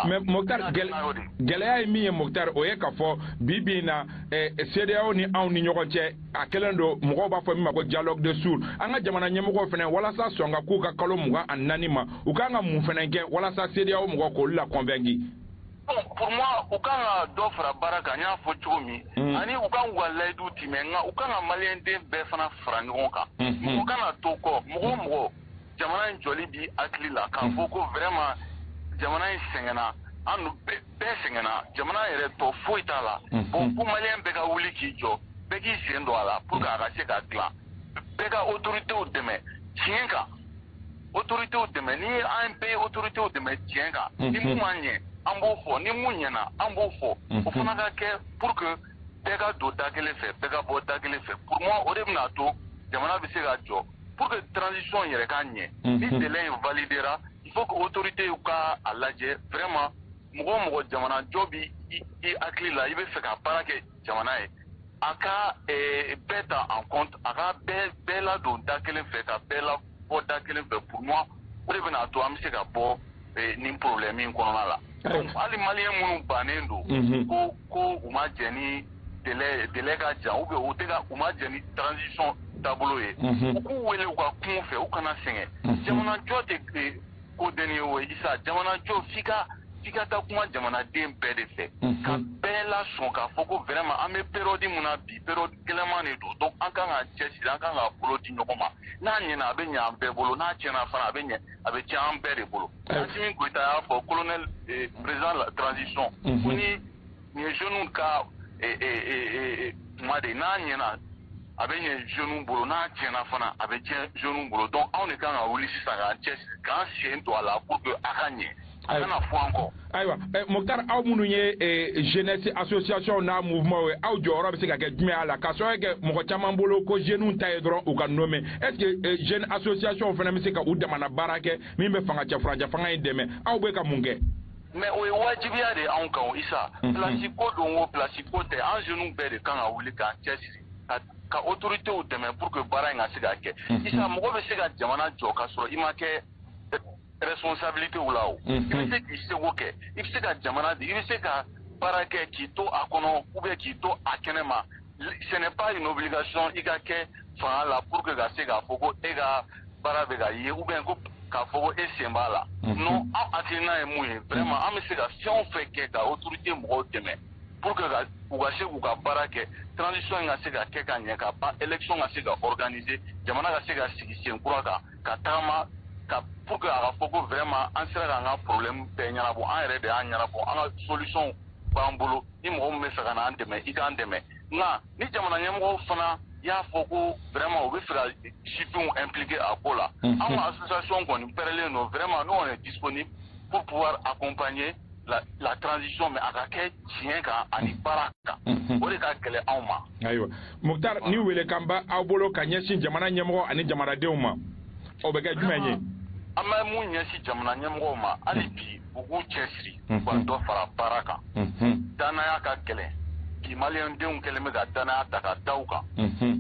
mais Mokhtar gɛlɛya ye min ye Mokhtar o ye k'a fɔ bi na CEDEAO ni anw ni ɲɔgɔn cɛ a kɛlen don mɔgɔw b'a fɔ min ma ko dialogue de sourds an ka jamana ɲɛmɔgɔw fana walasa sɔn ka k'u ka kalo 24 ma u kan ka mun fana kɛ walasa CEDEAO mɔgɔ k'olu la convaincre. Bon, pour moi u kan ka dɔ fara baara kan n y'a fɔ cogo min ani u kan k'u ka layidu timɛ nka u kan ka maliyɛnden bɛɛ fana fara ɲɔgɔn kan mɔgɔ kana to kɔ mɔgɔ jamana in jɔli bi hakili la k'a fɔ ko vraiment jamana in sɛgɛnna an bɛɛ sɛgɛnna jamana yɛrɛ tɔ foyi t'a la bon ko maliyɛn bɛɛ ka wuli k'i jɔ bɛɛ k'i sen don a la pour que a ka se ka dilan bɛɛ ka autoritéw dɛmɛ tiɲɛ kan autoritéw dɛmɛ ni an bɛɛ ye autoritéw dɛmɛ tiɲɛ kan ni mun man ɲɛ an b'o fɔ ni mun ɲɛna an b'o fɔ o fana ka kɛ pour que bɛɛ ka don da kelen fɛ bɛɛ ka bɔ da kelen fɛ pour moi o de bɛna to jamana bɛ se ka jɔ pour que transition yɛrɛ ka ɲɛ ni délai in validera il faut que autorité ka a lajɛ vraiment mɔgɔ jamana jɔ bi i hakili la i bɛ fɛ ka baara kɛ jamana ye a ka bɛɛ ta en compte a ka bɛɛ ladon da kelen fɛ ka bɛɛ labɔ da kelen fɛ pour moi o de bɛna to an bɛ se ka bɔ nin problème in kɔnɔna la donc hali maliyɛn minnu bannen don ko u ma jɛ ni délai ka jan ou bien u ma jɛ ni transition taabolo ye u k'u wele u ka kun fɛ u kana sɛgɛn jamana jɔ tɛ ko deni ye o ye Isa jamana jɔ f'i ka taa kuma jamanaden bɛɛ de fɛ ka bɛɛ la sɔn k'a fɔ ko vraiment an bɛ période min na bi période gɛlɛnman de don donc an kan ka cɛsiri an kan ka bolo di ɲɔgɔn ma n'a ɲɛna a bɛ ɲɛ an bɛɛ bolo n'a tiɲɛna fana a bɛ tiɲɛ an bɛɛ de bolo Assimi Goïta y'a fɔ colonel président de la transition ko ni ye jeunes ka kuma de n'a ɲɛna a bɛ ɲɛ jeunes bolo n'a tiɲɛna fana a bɛ tiɲɛ jeunes bolo donc anw de kan ka wuli sisan k'an cɛsiri k'an sen don a la pour que a ka ɲɛ a kana fɔ an kɔ. Ayiwa Mokhtar aw minnu ye jeunesse association n'a mouvement ye aw jɔyɔrɔ bɛ se ka kɛ jumɛn a la k'a sɔrɔ kɛ mɔgɔ caman bolo ko jeunes ta ye dɔrɔn u ka nommé est-ce que jeune association fana bɛ se ka u damana baara kɛ min bɛ fanga cɛfurancɛ fanga in dɛmɛ aw bɛ ka mun kɛ. mais o ye wajibiya de anw kan Isa place ko don o place ko tɛ an jeunes bɛɛ de kan ka wuli k'an cɛsiri ka autoritéw dɛmɛ pour que baara in ka se ka kɛ Isa mɔgɔ bɛ se ka jamana jɔ ka sɔrɔ i ma kɛ responsabilité la o i bɛ se k'i seko kɛ i bɛ se ka jamana di i bɛ se ka baara kɛ k'i to a kɔnɔ ou bien k'i to a kɛnɛ ma ce n'est pas une obligation i ka kɛ fanga la pour que ka se k'a fɔ ko e ka baara bɛ ka ye ou bien ko k'a fɔ ko e sen b'a la non an hakilina ye mun ye vraiment an bɛ se ka fɛn o fɛn kɛ ka autorité mɔgɔw dɛmɛ pour que u ka se k'u ka baara kɛ transition in ka se ka kɛ ka ɲɛ ka ban élection ka se ka organiser jamana ka se ka sigi sen kura kan ka tagama pour que a ka fɔ ko vraiment an sera k'an ka problème bɛɛ ɲɛnabɔ an yɛrɛ de y'a ɲɛnabɔ an ka solution b'an bolo ni mɔgɔ min bɛ fɛ ka n'an dɛmɛ i k'an dɛmɛ nka ni jamana ɲɛmɔgɔw fana y'a fɔ ko vraiment u bɛ fɛ ka sifinw impliquer a ko la an ka association kɔni pɛrɛlen don vraiment nous on est disponible pour pouvoir accompagner la transition mais a ka kɛ tiɲɛ kan ani baara kan o de ka gɛlɛn anw ma. ayiwa Mokhtar ni welekan bɛ aw bolo ka ɲɛsin jamana ɲɛmɔgɔ ani jamanadenw ma o bɛ kɛ jumɛn ye. an bɛ mun ɲɛsin jamana ɲɛmɔgɔw ma hali bi u k'u cɛsiri u ka dɔ fara baara kan danaya ka gɛlɛn bi maliyɛndenw kɛlen bɛ ka danaya ta ka da u kan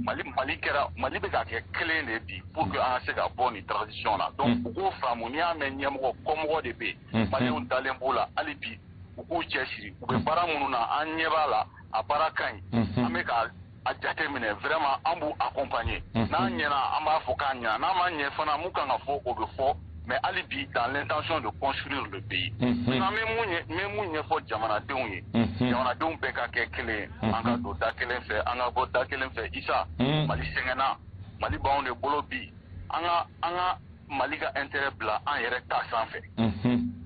mali bɛ ka kɛ kelen de bi pour que an ka se ka bɔ nin transition na donc u k'o faamu n'i y'a mɛn ɲɛmɔgɔ kɔmɔgɔ de bɛ yen maliyɛnw dalen b'o la hali bi u k'u cɛsiri u bɛ baara minnu na an ɲɛ b'a la a baara ka ɲi an bɛ ka a jateminɛ vraiment an b'u accompagner n'a ɲɛna an b'a fɔ k'a ɲɛna n'a ma ɲɛ fana mun kan ka fɔ o bɛ fɔ mais hali bi dans l'intention de construire le pays maintenant n bɛ mun ɲɛfɔ jamanadenw ye jamanadenw bɛɛ ka kɛ kelen ye an ka don da kelen fɛ an ka bɔ da kelen fɛ Isa mali sɛgɛnna mali b'anw de bolo bi an ka Mali ka intérêt bila an yɛrɛ ta sanfɛ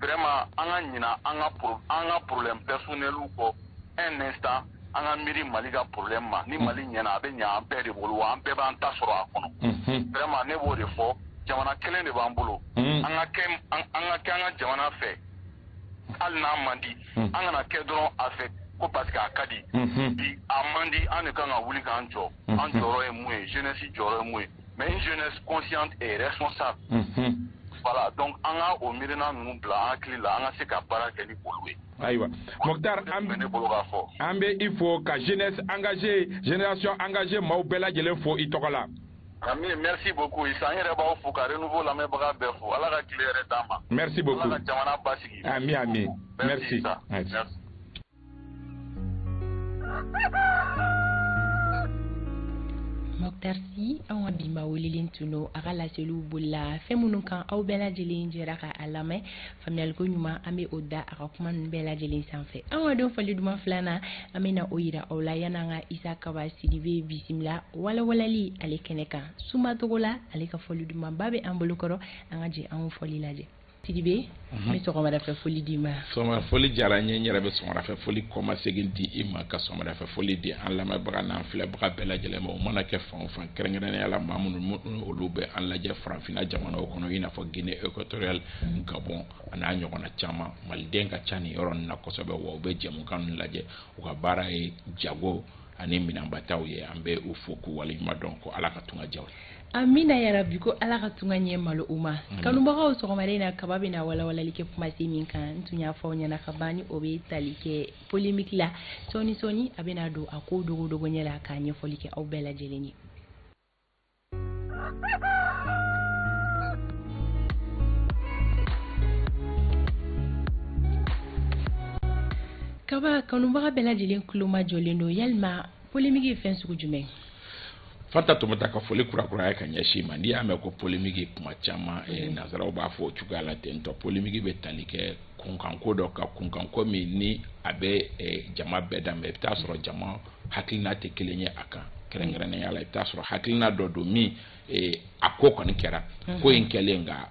vraiment an ka ɲina an ka problème personnel kɔ un instant an ka miiri Mali ka problème ma ni Mali ɲɛna a bɛ ɲɛ an bɛɛ de bolo wa an bɛɛ b'an ta sɔrɔ a kɔnɔ vraiment ne b'o de fɔ jamana kelen de b'an bolo an ka kɛ an ka jamana fɛ hali n'a man di an kana kɛ dɔrɔn a fɛ ko parce que a ka di bi a man di an de kan ka wuli k'an jɔ an jɔyɔrɔ ye mun ye jeunesse jɔyɔrɔ ye mun ye mais une jeunesse consciente et responsable voilà donc an ka o miirina ninnu bila an hakili la an ka se ka baara kɛ ni olu ye ayiwa Mokhtar an bɛ i fo ka jeunesse engagée génération engagée maaw bɛɛ lajɛlen fo i tɔgɔ la Ami, merci beaucoup. Isa an yɛrɛ b'aw fo ka renouveau lamɛnbaga bɛɛ fo. Ala ka tile yɛrɛ d'an ma. Merci beaucoup. Ala ka jamana basigi. Ami, ami. Merci. Merci. Mokhtar Sy an ka bima welelen tuno a ka laseliw bolila fɛn minnu kan aw bɛɛ lajɛlen jɛra ka a lamɛn faamuyaliko ɲuman an bɛ o da a ka kuma ninnu bɛɛ lajɛlen sanfɛ an ka don fali duman filanan an bɛna o yira aw la yan'an ka Isa Kaba Sidibe bisimila walawalali ale kɛnɛ kan sumacogo la ale ka foli dumanba bɛ an bolokɔrɔ an ka jɛ an foli lajɛ Sidibe n bɛ sɔgɔmada fɛ foli d'i ma sɔgɔmada foli diyara n ye n yɛrɛ bɛ sɔgɔmada fɛ foli kɔma segin di i ma ka sɔgɔmada fɛ foli di an lamɛnbaga n'an filɛbaga bɛɛ lajɛlen ma o mana kɛ fan o fan kɛrɛnkɛrɛnnenya la maa minnu olu bɛ an lajɛ farafinna jamanaw kɔnɔ i n'a fɔ Guinée équatoriale Gabon a n'a ɲɔgɔnna caman maliden ka ca nin yɔrɔ ninnu na kosɛbɛ wa u bɛ jɛmukan ninnu lajɛ u ka baara ye jago ani minɛnbataw ye an bɛ u fo k'u waleɲuman dɔn ko Ala ka tunga diya Amina yarabi ko Ala ka tunga ɲɛ malo u ma kanubagaw sɔgɔmada in na Kaba bɛna walawalali kɛ kuma se min kan n tun y'a fɔ aw ɲɛna ka ban ni o bɛ tali kɛ polémique la sɔɔni a bɛna don a ko dogo ɲɛ la k'a ɲɛfɔli kɛ aw bɛɛ lajɛlen ye Kaba kanubaga bɛɛ lajɛlen kulo majɔlen don yalima polémique ye fɛn sugu jumɛn Fanta tumata ka foli kura ka ɲɛsin ma n'i y'a mɛn ko polémique kuma caman nazaraw b'a fɔ o cogoya la ten tɔ polémique bɛ tali kɛ kunkanko dɔ ka kunkanko min ni a bɛ jama bɛɛ danbɛ i bɛ taa sɔrɔ jama hakilina tɛ kelen ye a kan kɛrɛnkɛrɛnnenya la i bɛ taa sɔrɔ hakilina dɔ don min a ko kɔni kɛra ko in kɛlen nka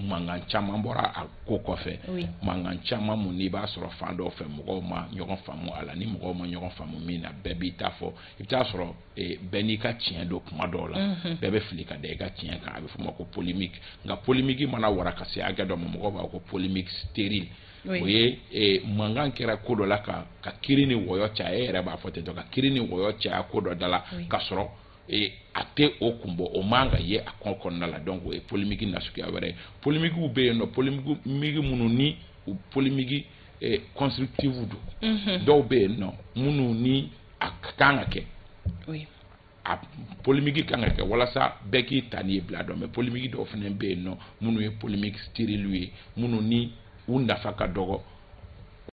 mankan caman bɔra a ko kɔfɛ mankan caman mun n'i b'a sɔrɔ fan dɔw fɛ mɔgɔw ma ɲɔgɔn faamu a la ni mɔgɔw ma ɲɔgɔn faamu min na bɛɛ b'i ta fɔ i bɛ taa sɔrɔ bɛɛ n'i ka tiɲɛ don kuma dɔw la bɛɛ bɛ fili ka da i ka tiɲɛ kan a bɛ fɔ ma ko polémique nka polémique mana wara ka se hakɛ dɔ ma mɔgɔw b'a ko polémique stérile o ye mankan kɛra ko dɔ la ka kiri ni wɔyɔ caya e yɛrɛ b'a fɔ ten tɔ ka kiri ni wɔyɔ caya ko dɔ da la ka sɔrɔ a tɛ o kun bɔ o man ka ye a kɔnɔna la donc o ye polémique nasuguya wɛrɛ ye polémique bɛ yen nɔ polémique minnu ni polémique constructive don dɔw bɛ yen nɔ minnu ni a kan ka kɛ a polémique kan ka kɛ walasa bɛɛ k'i ta n'i ye bila dɔn mais polémique dɔw fana bɛ yen nɔ minnu ye polémique stérile ye minnu ni u nafa ka dɔgɔ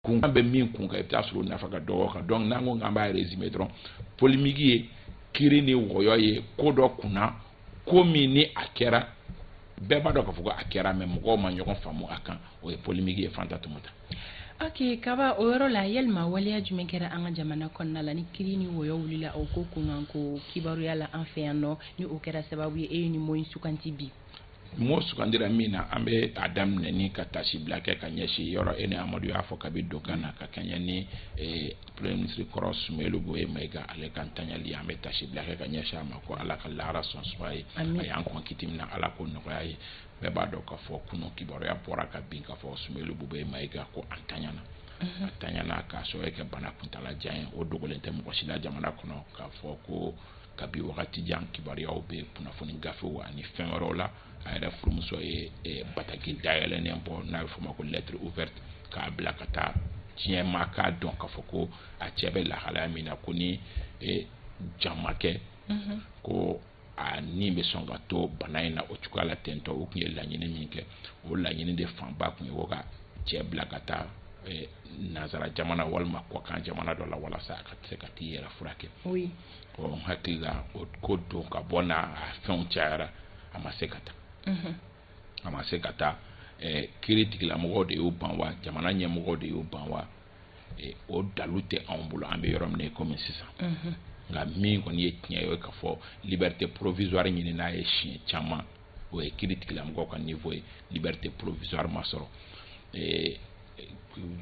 kunkan bɛ min kun kan i bɛ taa sɔrɔ u nafa ka dɔgɔ kan donc n'an ko k'an b'a résumer dɔrɔn polémique ye kiri ni wɔyɔ ye ko dɔ kunna ko min ni a kɛra bɛɛ b'a dɔn k'a fɔ ko a kɛra mais mɔgɔw ma ɲɔgɔn faamu a kan o ye polémique ye Fanta Tumata. Ok Kaba o yɔrɔ la yalima waleya jumɛn kɛra an ka jamana kɔnɔna la ni kiri ni wɔyɔ wulila o ko kunkan ko kibaruya la an fɛ yan nɔ ni o kɛra sababu ye e ye ni mot in suganti bi. Mot sugandira min na an bɛ a daminɛ ni ka tasibila kɛ ka ɲɛsin yɔrɔ e ni Amadu y'a fɔ kabi dokan na ka kɛɲɛ ni premier ministre kɔrɔ Sumaworo Boye Mayiga ale ka ntanyali an bɛ tasibila kɛ ka ɲɛsin a ma ko Ala ka lahara sɔn suma ye a y'an kɔn kiti min na Ala ko nɔgɔya ye bɛɛ b'a dɔn k'a fɔ kunun kibaruya bɔra ka bin k'a fɔ Sumaworo Boye Mayiga ko an tanyana a tanyana k'a sɔrɔ kɛ bana kuntalajan ye o dogolen tɛ mɔgɔ si la jamana kɔnɔ k'a fɔ ko kabi wagati jan kibaruyaw bɛ kunnafoni gafew ani fɛn wɛrɛw la a yɛrɛ furumuso ye bataki dayɛlɛnnen bɔ n'a bɛ fɔ ma ko lettre ouverte k'a bila ka taa tiɲɛ maa k'a dɔn k'a fɔ ko a cɛ bɛ lahalaya min na ko ni jama kɛ ko a ni bɛ sɔn ka to bana in na o cogoya la tentɔ o tun ye laɲini min kɛ o laɲini de fanba tun ye o ka cɛ bila ka taa nazara jamana walima kɔkan jamana dɔ la walasa a ka se ka t'i yɛrɛ furakɛ n hakili la o ko don ka bɔ n'a fɛnw cayara a ma se ka taa a ma se ka taa kiri tigilamɔgɔw de y'o ban wa jamana ɲɛmɔgɔw de y'o ban wa o dalu tɛ anw bolo an bɛ yɔrɔ min na komi sisan nka min kɔni ye tiɲɛ ye k'a fɔ liberté provisoire ɲini n'a ye siɲɛ caman o ye kiiri tigilamɔgɔw ka niveau ye liberté provisoire ma sɔrɔ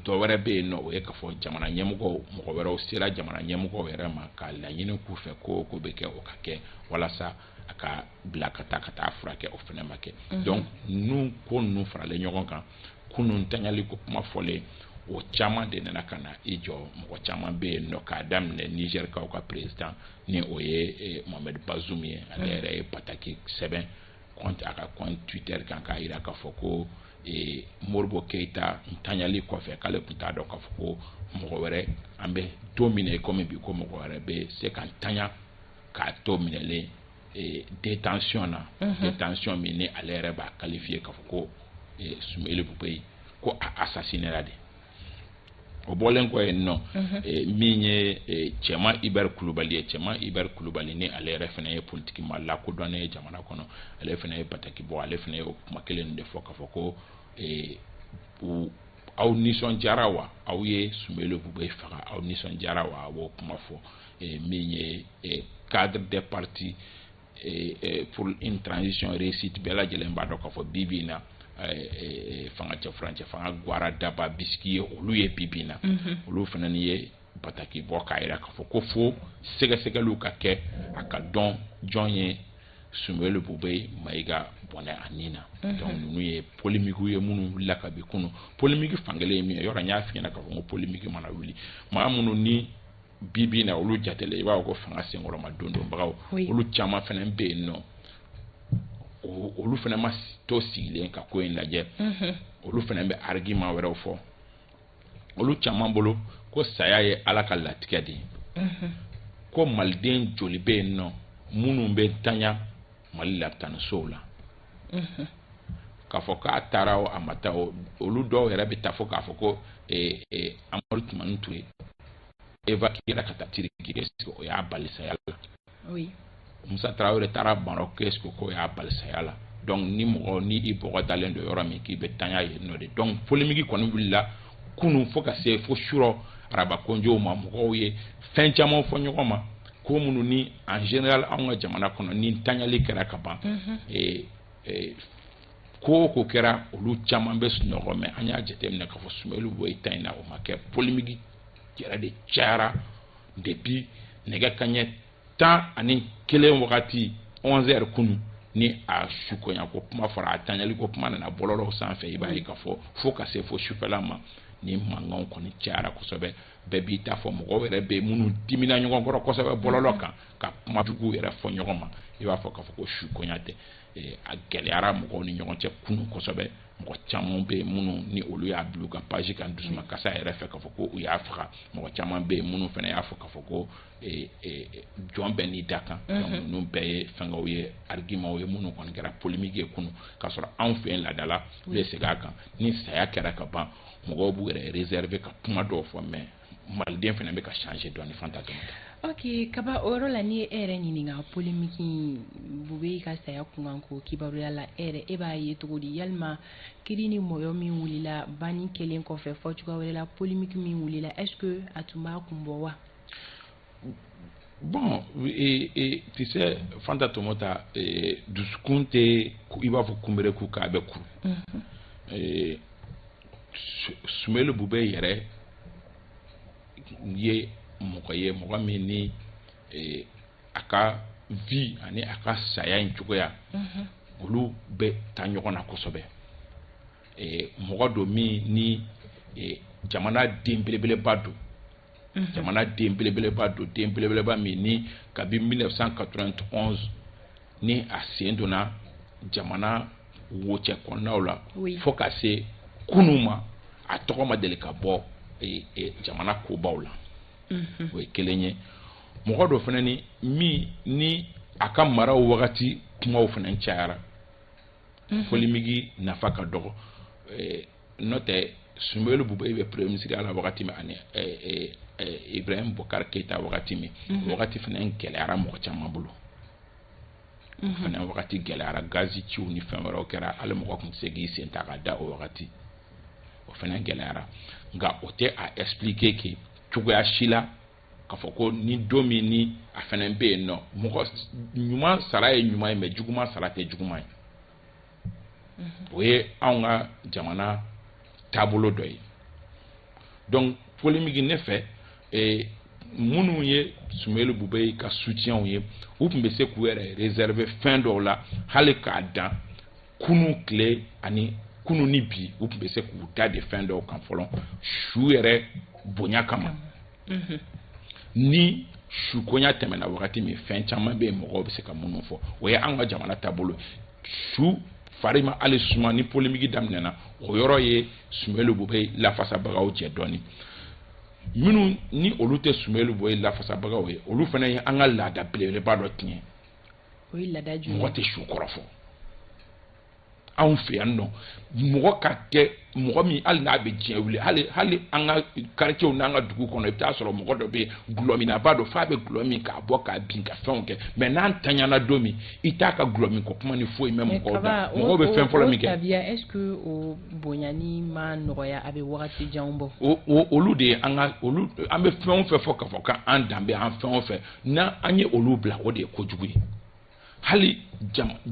dɔ wɛrɛ bɛ yen nɔ o ye k'a fɔ jamana ɲɛmɔgɔw mɔgɔ wɛrɛw sera jamana ɲɛmɔgɔw yɛrɛ ma ka laɲini k'u fɛ ko bɛ kɛ o ka kɛ walasa a ka bila ka taa furakɛ o fana ma kɛ donc ninnu ko ninnu faralen ɲɔgɔn kan kunun tanyali ko kuma fɔlen o caman de nana ka na i jɔ mɔgɔ caman bɛ yen nɔ k'a daminɛ Nigerikaw ka président ni o ye Mohamed Bazoum ye ale yɛrɛ ye pataki sɛbɛn a ka compte Twitter kan k'a jira k'a fɔ ko Modibo Keita ntanyali kɔfɛ k'ale tun t'a dɔn k'a fɔ ko mɔgɔ wɛrɛ an bɛ don minɛ komi bi ko mɔgɔ wɛrɛ bɛ se ka ntanya k'a to minɛlen détention na détention min ni ale yɛrɛ b'a qualifié k'a fɔ ko Soumaïla Boubèye ko a assassiné la de o bɔlen kɔ yen nɔ min ye cɛman Iber Kulubali ye cɛman Iber Kulubali ni ale yɛrɛ fana ye politique ma lakodɔnnen ye jamana kɔnɔ ale fana ye bataki bɔ ale fana ye o kuma kelen de fɔ k'a fɔ ko aw nisɔndiyara wa aw ye Soumaïla Boubèye faga aw nisɔndiyara wa a b'o kuma fɔ min ye cadre des partis pour une transition réussite bɛɛ lajɛlen b'a dɔn k'a fɔ bi bi in na fanga cɛ furancɛ fanga Gwara Daba Bisiki ye olu ye bi bi in na olu fana ni ye bataki bɔ k'a jira k'a fɔ ko fo sɛgɛsɛgɛliw ka kɛ a ka dɔn jɔn ye Soumaïla Boubèye Mayiga bɔnɛ a nin na donc ninnu ye polémique ye minnu wulila ka bi kunu polémique fankelen ye min ye yɔrɔ n y'a f'i ɲɛna k'a fɔ ko polémique mana wuli maa minnu ni bibi na olu jatele i b'a fɔ ko fanga senkɔrɔma dondonbagaw olu caman fana bɛ yen nɔ olu fana ma to sigilen ka ko in lajɛ olu fana bɛ argument wɛrɛw fɔ olu caman bolo ko saya ye Ala ka latigɛ de ye ko maliden joli bɛ yen nɔ minnu bɛ tanya Mali la tan sow la k'a fɔ k'a taara o a ma taa olu dɔw yɛrɛ bɛ taa fɔ k'a fɔ ko Amadu Tumani Ture évacué la ka taa Tiriki o y'a bali saya la Musa Traoré taara Maroc ko y'a bali saya la donc ni mɔgɔ ni i bɔgɔ dalen don yɔrɔ min k'i bɛ tanya yen nɔ de donc polémique kɔni wulila kunun fo ka se fo surɔ arabakonjow ma mɔgɔw ye fɛn caman fɔ ɲɔgɔn ma ko minnu ni en général anw ka jamana kɔnɔ ni tanyali kɛra ka ban ko kɛra olu caman bɛ sunɔgɔ mɛ an y'a jateminɛ k'a fɔ Soumaïla Boubèye ta in na o ma kɛ polémique yɛrɛ de cayara depuis nɛgɛ kaɲɛ 11 wagati 11h kunu ni a sukonya ko kuma fara a tanyali ko kuma nana bɔlɔlɔw sanfɛ i b'a ye k'a fɔ fo ka se fo sufɛla ma ni mankanw kɔni cayara kosɛbɛ bɛɛ b'i ta fɔ mɔgɔw yɛrɛ bɛ minnu dimina ɲɔgɔn kɔrɔ kosɛbɛ bɔlɔlɔ kan ka kuma jugu yɛrɛ fɔ ɲɔgɔn ma i b'a fɔ k'a fɔ ko sukonya tɛ a gɛlɛyara mɔgɔw ni ɲɔgɔn cɛ kunu kosɛbɛ mɔgɔ caman bɛ yen minnu ni olu y'a bila u ka page kan dusuma kasa yɛrɛ fɛ k'a fɔ ko u y'a faga mɔgɔ caman bɛ yen minnu fana y'a fɔ k'a fɔ ko jɔn bɛɛ n'i da kan donc ninnu bɛɛ ye fɛngɛw ye argument ye minnu kɔni kɛra polémique ye kunu k'a sɔrɔ anw fɛ yen laadala u bɛ segin a kan ni saya kɛra ka ban mɔgɔw b'u yɛrɛ réserver ka kuma dɔw fɔ mais maliden fana bɛ ka changer dɔɔni Fanta Tumata. Ok, kaba o yɔrɔ la ni e yɛrɛ ɲininka polémique Boubèye ka saya kunkan ko kibaruya la e b'a ye cogo di yalima kiiri ni mɔyɔ min wulila banni kelen kɔfɛ fɔ cogoya wɛrɛ la polémique min wulila est-ce que a tun b'a kun bɔ wa? Bon, tu sais Fanta Tumata dusukun tɛ i b'a fɔ kunbereku k'a bɛ kuru Soumaïla Boubèye yɛrɛ ye mɔgɔ ye mɔgɔ min ni a ka vie ani a ka saya in cogoya olu bɛ taa ɲɔgɔn na kosɛbɛ mɔgɔ do min ni jamana den belebeleba do jamana den belebeleba do den belebeleba min ni kabi 1991 ni a sen donna jamana wocɛ kɔnɔnaw la fo ka se kunu ma a tɔgɔ ma deli ka bɔ jamana kobaw la o ye kelen ye mɔgɔ dɔ fana ni min ni a ka maraw wagati kumaw fana cayara polémique nafa ka dɔgɔ n'o tɛ Soumaïla Boubèye bɛ premier ministre a la wagati min ani Ibrahim Boubacar Keïta wagati min wagati fana gɛlɛyara mɔgɔ caman bolo fana wagati gɛlɛyara gazi ciw ni fɛn wɛrɛw kɛra hali mɔgɔ tun tɛ se k'i sen ta ka da o wagati o fana gɛlɛyara nka o tɛ a expliquer que cogoya si la k'a fɔ ko ni don min ni a fana bɛ yen nɔ mɔgɔ ɲuman sara ye ɲuman ye mais juguman sara tɛ juguman ye o ye anw ka jamana taabolo dɔ ye donc polémique ne fɛ minnu ye Sumaworo Bube ka soutien ye u tun bɛ se k'u yɛrɛ réserver fɛn dɔw la hali k'a dan kunu tile ani kunu ni bi u tun bɛ se k'u da de fɛn dɔw kan fɔlɔ su yɛrɛ bonya kama ni su konya tɛmɛna wagati min fɛn caman bɛ yen mɔgɔw bɛ se ka minnu fɔ o ye an ka jamana taabolo su fari ma hali suma ni polémique daminɛna o yɔrɔ ye Sumaworo Bube lafasabagaw cɛ dɔɔni minnu ni olu tɛ Sumaworo Bube lafasabagaw ye olu fana ye an ka laada belebeleba dɔ tiɲɛ o ye laada jumɛn mɔgɔ tɛ su kɔrɔ fɔ anw fɛ yan nɔ mɔgɔ ka kɛ mɔgɔ min hali n'a bɛ diɲɛ wuli hali an ka quartier n'an ka dugu kɔnɔ i bɛ taa sɔrɔ mɔgɔ dɔ bɛ gulɔminaba dɔ f'a bɛ gulɔ min k'a bɔ k'a bin ka fɛnw kɛ mais n'an taɲana don min i t'a ka gulɔ min kɔ kuma ni foyi mɛn mɔgɔw da mɔgɔw bɛ fɛn fɔlɔ min kɛ est-ce que o bonyani ma nɔgɔya a bɛ wagati jan bɔ olu de ye an bɛ fɛn o fɛn fɔ k'a fɔ k'an dan bɛ an fɛn o fɛn n'an ye olu bila o de ye kojugu ye hali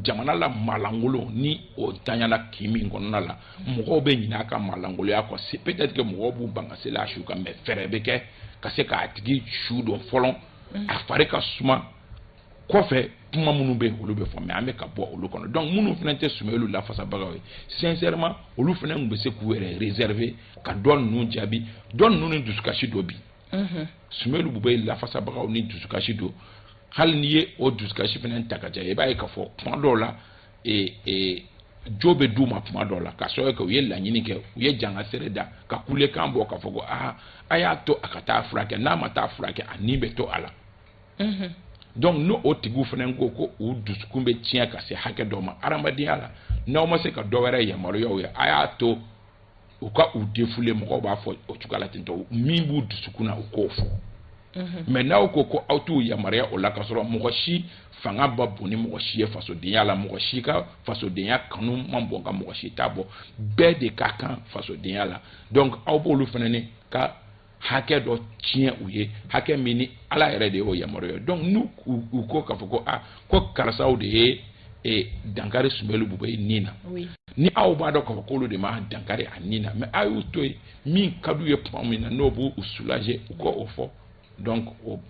jamana la malangolo ni o tanyana kimi kɔnɔna la mɔgɔw bɛ ɲinɛ a ka malangoloya kɔ peut-être que mɔgɔw b'u ban ka se la su kan mais fɛɛrɛ bɛ kɛ ka se k'a tigi su dɔn fɔlɔ a fari ka suma kɔfɛ kuma minnu bɛ olu bɛ fɔ mais an bɛ ka bɔ olu kɔnɔ donc minnu fana tɛ Sumaworo lafasabagaw ye sincèrement olu fana tun bɛ se k'u yɛrɛ réserver ka dɔ ninnu jaabi dɔ ninnu ni dusukasi dɔ bi Sumaworo Bube lafasabagaw ni dusukasi dɔ hali n'i ye o dusukasi fana ta ka jɛ i b'a ye k'a fɔ kuma dɔw la jo bɛ d'u ma kuma dɔw la k'a sɔrɔ kɛ u ye laɲini kɛ u ye janga sere da ka kulekan bɔ k'a fɔ ko a y'a to a ka taa furakɛ n'a ma taa furakɛ a ni bɛ to a la donc n'o tigiw fana ko u dusukun bɛ tiɲɛ ka se hakɛ dɔ ma adamadenya la n'aw ma se ka dɔ wɛrɛ yamaruyaw ye a y'a to u ka u défouler mɔgɔw b'a fɔ o cogoya la ten tɔ min b'u dusukun na u k'o fɔ mais n'aw ko aw t'u yamaruya o la ka sɔrɔ mɔgɔ si fanga ba bon ni mɔgɔ si ye fasodenya la mɔgɔ si ka fasodenya kanu man bon ka mɔgɔ si t'a bɔ bɛɛ de ka kan fasodenya la donc aw b'olu fana ni ka hakɛ dɔ tiɲɛ u ye hakɛ min ni ala yɛrɛ de y'o yamaruya donc n'u ko k'a fɔ ko ko karisaw de ye dankari Sumaworo Bube nin na ni aw b'a dɔn k'a fɔ k'olu de ma dankari a nin na mais a y'u to yen min ka d'u ye tuma min na n'o b'u soulager u k'o fɔ donc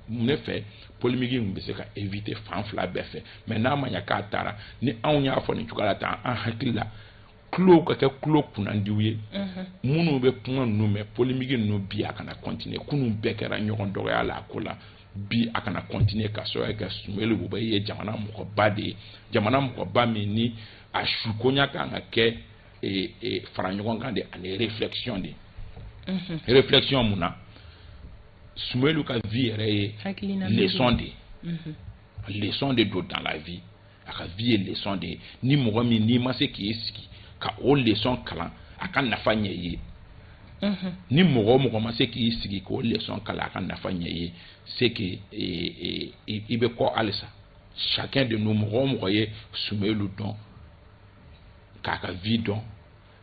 ne fɛ polémique in bɛ se ka éviter fan fila bɛɛ fɛ mais n'a ma ɲɛ k'a taara ni anw y'a fɔ nin cogoya la tan an hakili la tulo ka kɛ tulo kunnandiw ye minnu bɛ kuma ninnu mɛn polémique ninnu bi a kana continuer kunun bɛɛ kɛra ɲɔgɔn dɔgɔya la a ko la bi a kana continuer ka sɔrɔ kɛ Sumaworo Bube ye jamana mɔgɔba de ye jamana mɔgɔba min ni a sukonya kan ka kɛ fara ɲɔgɔn kan de ani réflexion de réflexion mun na Sumaworo ka vie yɛrɛ ye leçon de leçon de don dans la vie a ka vie ye leçon de ni mɔgɔ min n'i ma se k'i sigi ka o leçon kalan a ka nafa ɲɛ i ye ni mɔgɔ o mɔgɔ ma se k'i sigi k'o leçon kalan a ka nafa ɲɛ i ye c'est que i bɛ kɔ halisa chacun de nous mɔgɔ o mɔgɔ ye Sumaworo dɔn k'a ka vie dɔn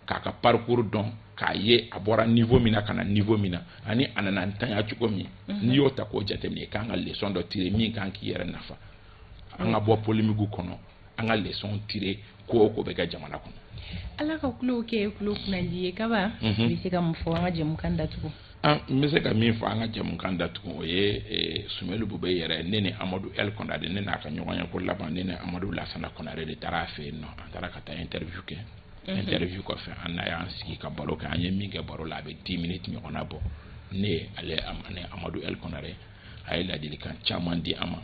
k'a ka parcours dɔn k'a ye a bɔra niveau min na ka na niveau min na ani a nana ntanya cogo min n'i y'o ta k'o jateminɛ i kan ka leçon dɔ tirer min kan k'i yɛrɛ nafa an ka bɔ polémique kɔnɔ an ka leçon tirer ko o ko bɛ kɛ jamana kɔnɔ ala ka kulo kɛ kulo kunnandi ye kaba bɛ se ka mun fɔ an ka jɛmukan datugu n bɛ se ka min fɔ an ka jɛmukan datugu o ye Sumaworo Bube yɛrɛ ne ni Amadu El Konare ne n'a ka ɲɔgɔn ye ko laban ne ni Amadu Lasana Konare de taara a fɛ yen nɔ an taara ka taa interview kɛ interview kɔfɛ an n'a y'an sigi ka baro kɛ an ye min kɛ baro la a bɛ 10 minutes ɲɔgɔn na bɔ ne ale ni Amadu El Konare a ye ladilikan caman di an ma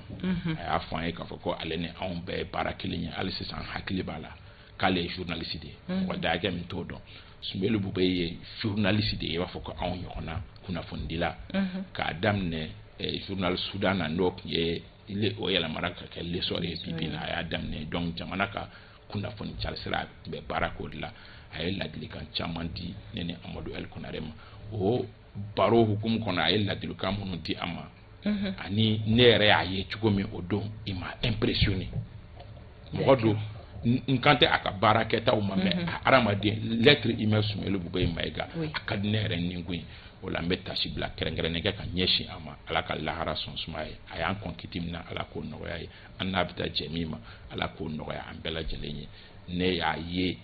a y'a fɔ an ye k'a fɔ ko ale ni anw bɛɛ ye baara kelen ye hali sisan hakili b'a la k'ale ye journaliste de ye mɔgɔ da hakɛ min t'o dɔn Sumaworo Bube ye journaliste de ye i b'a fɔ ko anw ɲɔgɔnna kunnafonidila k'a daminɛ journal Sudan na n'o tun ye o yɛlɛmana ka kɛ l'essor ye bi na a y'a daminɛ donc jamana ka kunnafoni calisira bɛ baara k'o de la a ye ladilikan caman di ne ni Amadu El Konare ma o baro hukumu kɔnɔ a ye ladilikan minnu di an ma ani ne yɛrɛ y'a ye cogo min o don i m'a impressionné mɔgɔ don n kan tɛ a ka baara kɛtaw ma mɛ a hadamaden lettre email Sumaworo Bube Mayiga a ka di ne yɛrɛ ni ko ye o la n bɛ tasi bila kɛrɛnkɛrɛnnen kɛ ka ɲɛsin a ma ala ka lahara sɔn suma ye a y'an kɔn kiti min na ala k'o nɔgɔya ye an n'a bɛ taa jɛ min ma ala k'o nɔgɔya an bɛɛ lajɛlen ye ne y'a ye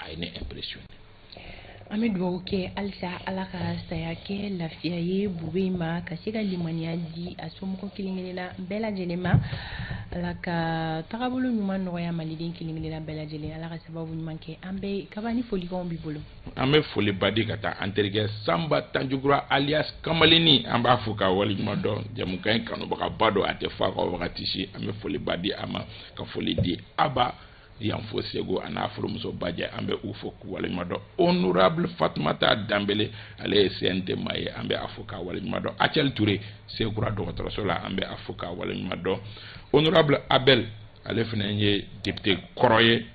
a ye ne impressionné. An bɛ dugawu kɛ halisa ala ka saya kɛ lafiya ye bube ma ka se ka limaniya di a somɔgɔ kelen-kelenna bɛɛ lajɛlen ma ala ka tagabolo ɲuman nɔgɔya maliden kelen-kelenna bɛɛ lajɛlen ala ka sababu ɲuman kɛ an bɛ kabani folikanw b'i bolo. An bɛ foli badi ka taa an terikɛ Sanba Tanjugura alias Kamaleni an b'a fɔ ka waleɲuman dɔn jamukan in kanubagaba dɔ a tɛ fɔ a ka wagati si an bɛ foli badi a ma ka foli di Aba Yanfo Sego a n'a furumuso Bajɛ an bɛ u fɔ k'u waleɲuman dɔn honorable Fatumata Danbele ale ye CNT maa ye an bɛ a fɔ ka waleɲuman dɔn Achel Touré Sekura dɔgɔtɔrɔso la an bɛ a fɔ ka waleɲuman dɔn honorable Abel ale fana ye député kɔrɔ ye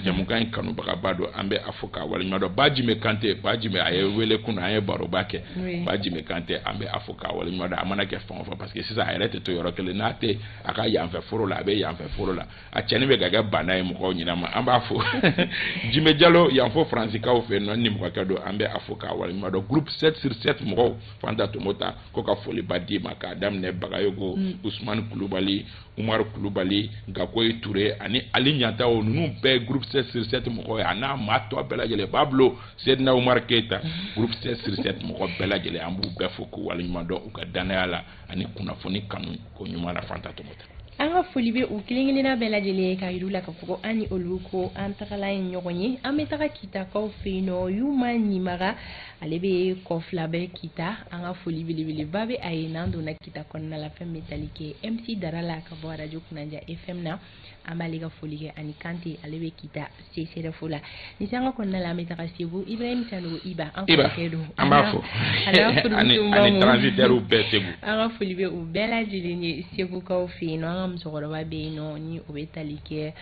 jamukan in kanubagaba don an bɛ a fɔ ka waleɲuman dɔn Bajime Kante Bajime a ye wele kunun an ye baroba kɛ Bajime Kante an bɛ a fɔ ka waleɲuman dɔn a mana kɛ fan o fan parce que sisan a yɛrɛ tɛ to yɔrɔ kelen n'a tɛ a ka yanfɛ foro la a bɛ yanfɛ foro la a cɛnni bɛ ka kɛ bana ye mɔgɔw ɲinɛ ma an b'a fɔ Jime Jalo yanfo Fransikaw fɛ yen nɔ ni mɔgɔkɛ don an bɛ a fɔ ka waleɲuman dɔn groupe 7/7 mɔgɔw Fanta Tomota ko ka foli ba di ma k'a daminɛ Bagayogo Ousmane Kulubali Umar Kulubali Gakoyi Touré ani Ali Ɲantaw ninnu bɛɛ groupe 7/7 mɔgɔw ye a n'a maa tɔ bɛɛ lajɛlen Bablo Sedina Umar Keita groupe 7/7 mɔgɔ bɛɛ lajɛlen an b'u bɛɛ fɔ k'u waleɲuman dɔn u ka danaya la ani kunnafoni kanu ko ɲuman na Fanta Tomota. An ka foli bɛ u kelen-kelenna bɛɛ lajɛlen ka yir'u la ka fɔ ko an ni olu ko an tagala ye ɲɔgɔn ye an bɛ taga Kitakaw fɛ yen nɔ Yuma Ɲimaga ale bɛ kɔfila bɛ Kita an ka foli belebeleba bɛ a ye n'an donna Kita kɔnɔna la fɛn bɛ tali kɛ MC Darala ka bɔ radio Kunanja FM na an b'ale ka foli kɛ ani Kante ale bɛ Kita CCRF la ni sanga kɔnɔna la an bɛ taga Segu Ibrahim Sanogo Iba an kɔrɔkɛ don an b'a fɔ ani transitaire bɛɛ Segu an ka foli bɛ u bɛɛ lajɛlen ye Segukaw fɛ yen nɔ an ka musokɔrɔba bɛ yen nɔ ni o bɛ tali kɛ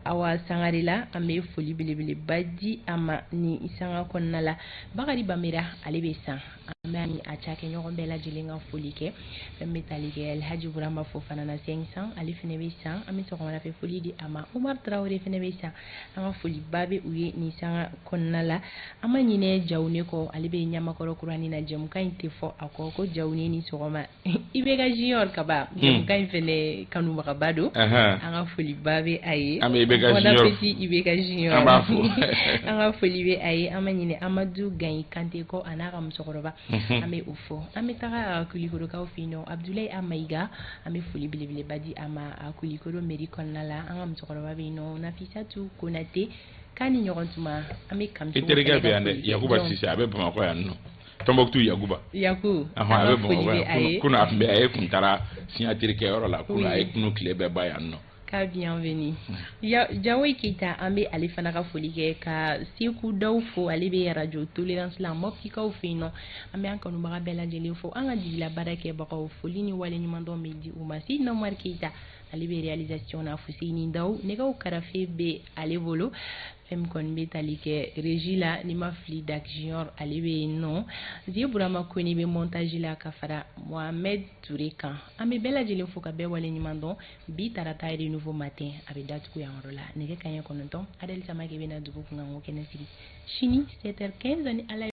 Awa Sangare la an bɛ foli belebeleba di a ma ni sanga kɔnɔna la Bakari Bamera ale bɛ san an bɛ ani a cakɛ ɲɔgɔn bɛɛ lajɛlen ka foli kɛ fɛn bɛ tali kɛ Alhaji Burama Fofana na 500 ale fana bɛ san an bɛ sɔgɔmada fɛ foli di a ma Umar Traoré fana bɛ san an ka foli ba bɛ u ye ni sanga kɔnɔna la an ma ɲinɛ Jawune kɔ ale bɛ Ɲamakɔrɔ kurani na jamukan in tɛ fɔ a kɔ ko Jawune ni sɔgɔma Ibeka Junior kaba jamukan in fana kanubagaba don an ka foli ba bɛ a ye an bɛ Ibeka Junior Ibeka Junior an b'a fɔ an ka foli bɛ a ye an ma ɲinɛ Amadu Gayi Kante kɔ a n'a ka musokɔrɔba an bɛ u fɔ an bɛ taga Kulikorokaw fɛ yen nɔ Abdoulaye Amayiga an bɛ foli belebeleba di a ma a Kulikoro mairie kɔnɔna la an ka musokɔrɔba bɛ yen nɔ Nafisatu Konate k'a ni ɲɔgɔn tuma an bɛ Kamisogo i terikɛ bɛ yan dɛ Yakuba Sise a bɛ Bamakɔ yan nɔ Tombouctou Yakuba a bɛ Bamakɔ yan kunun a tun bɛ a ye kun taara signature kɛyɔrɔ la kunun a ye kunun tile bɛɛ ba yan nɔ ka bienvenue Jawoyi Keita an bɛ ale fana ka foli kɛ ka Seku Daw fo ale bɛ radio Tolérance la Moptikaw fɛ yen nɔ an bɛ an kanubaga bɛɛ lajɛlen fo an ka jigila baara kɛbagaw foli ni waleɲuman dɔn bɛ di u ma Sidina Umar Keita ale bɛ réalisation na Fuseni Daw nɛgɛw karafe bɛ ale bolo fɛn min kɔni bɛ tali kɛ régie la ni ma fili Dak Junior ale bɛ yen nɔ Zie Burama Kone bɛ montage la ka fara Mohamed Touré kan an bɛ bɛɛ lajɛlen fo ka bɛɛ waleɲuman dɔn bi tarata ye nouveau matin a bɛ datugu yan yɔrɔ la nɛgɛ kanɲɛ 9 Adel Samake bɛ na dugu kunkan ko kɛnɛ sigi sini 7h15 ni Ala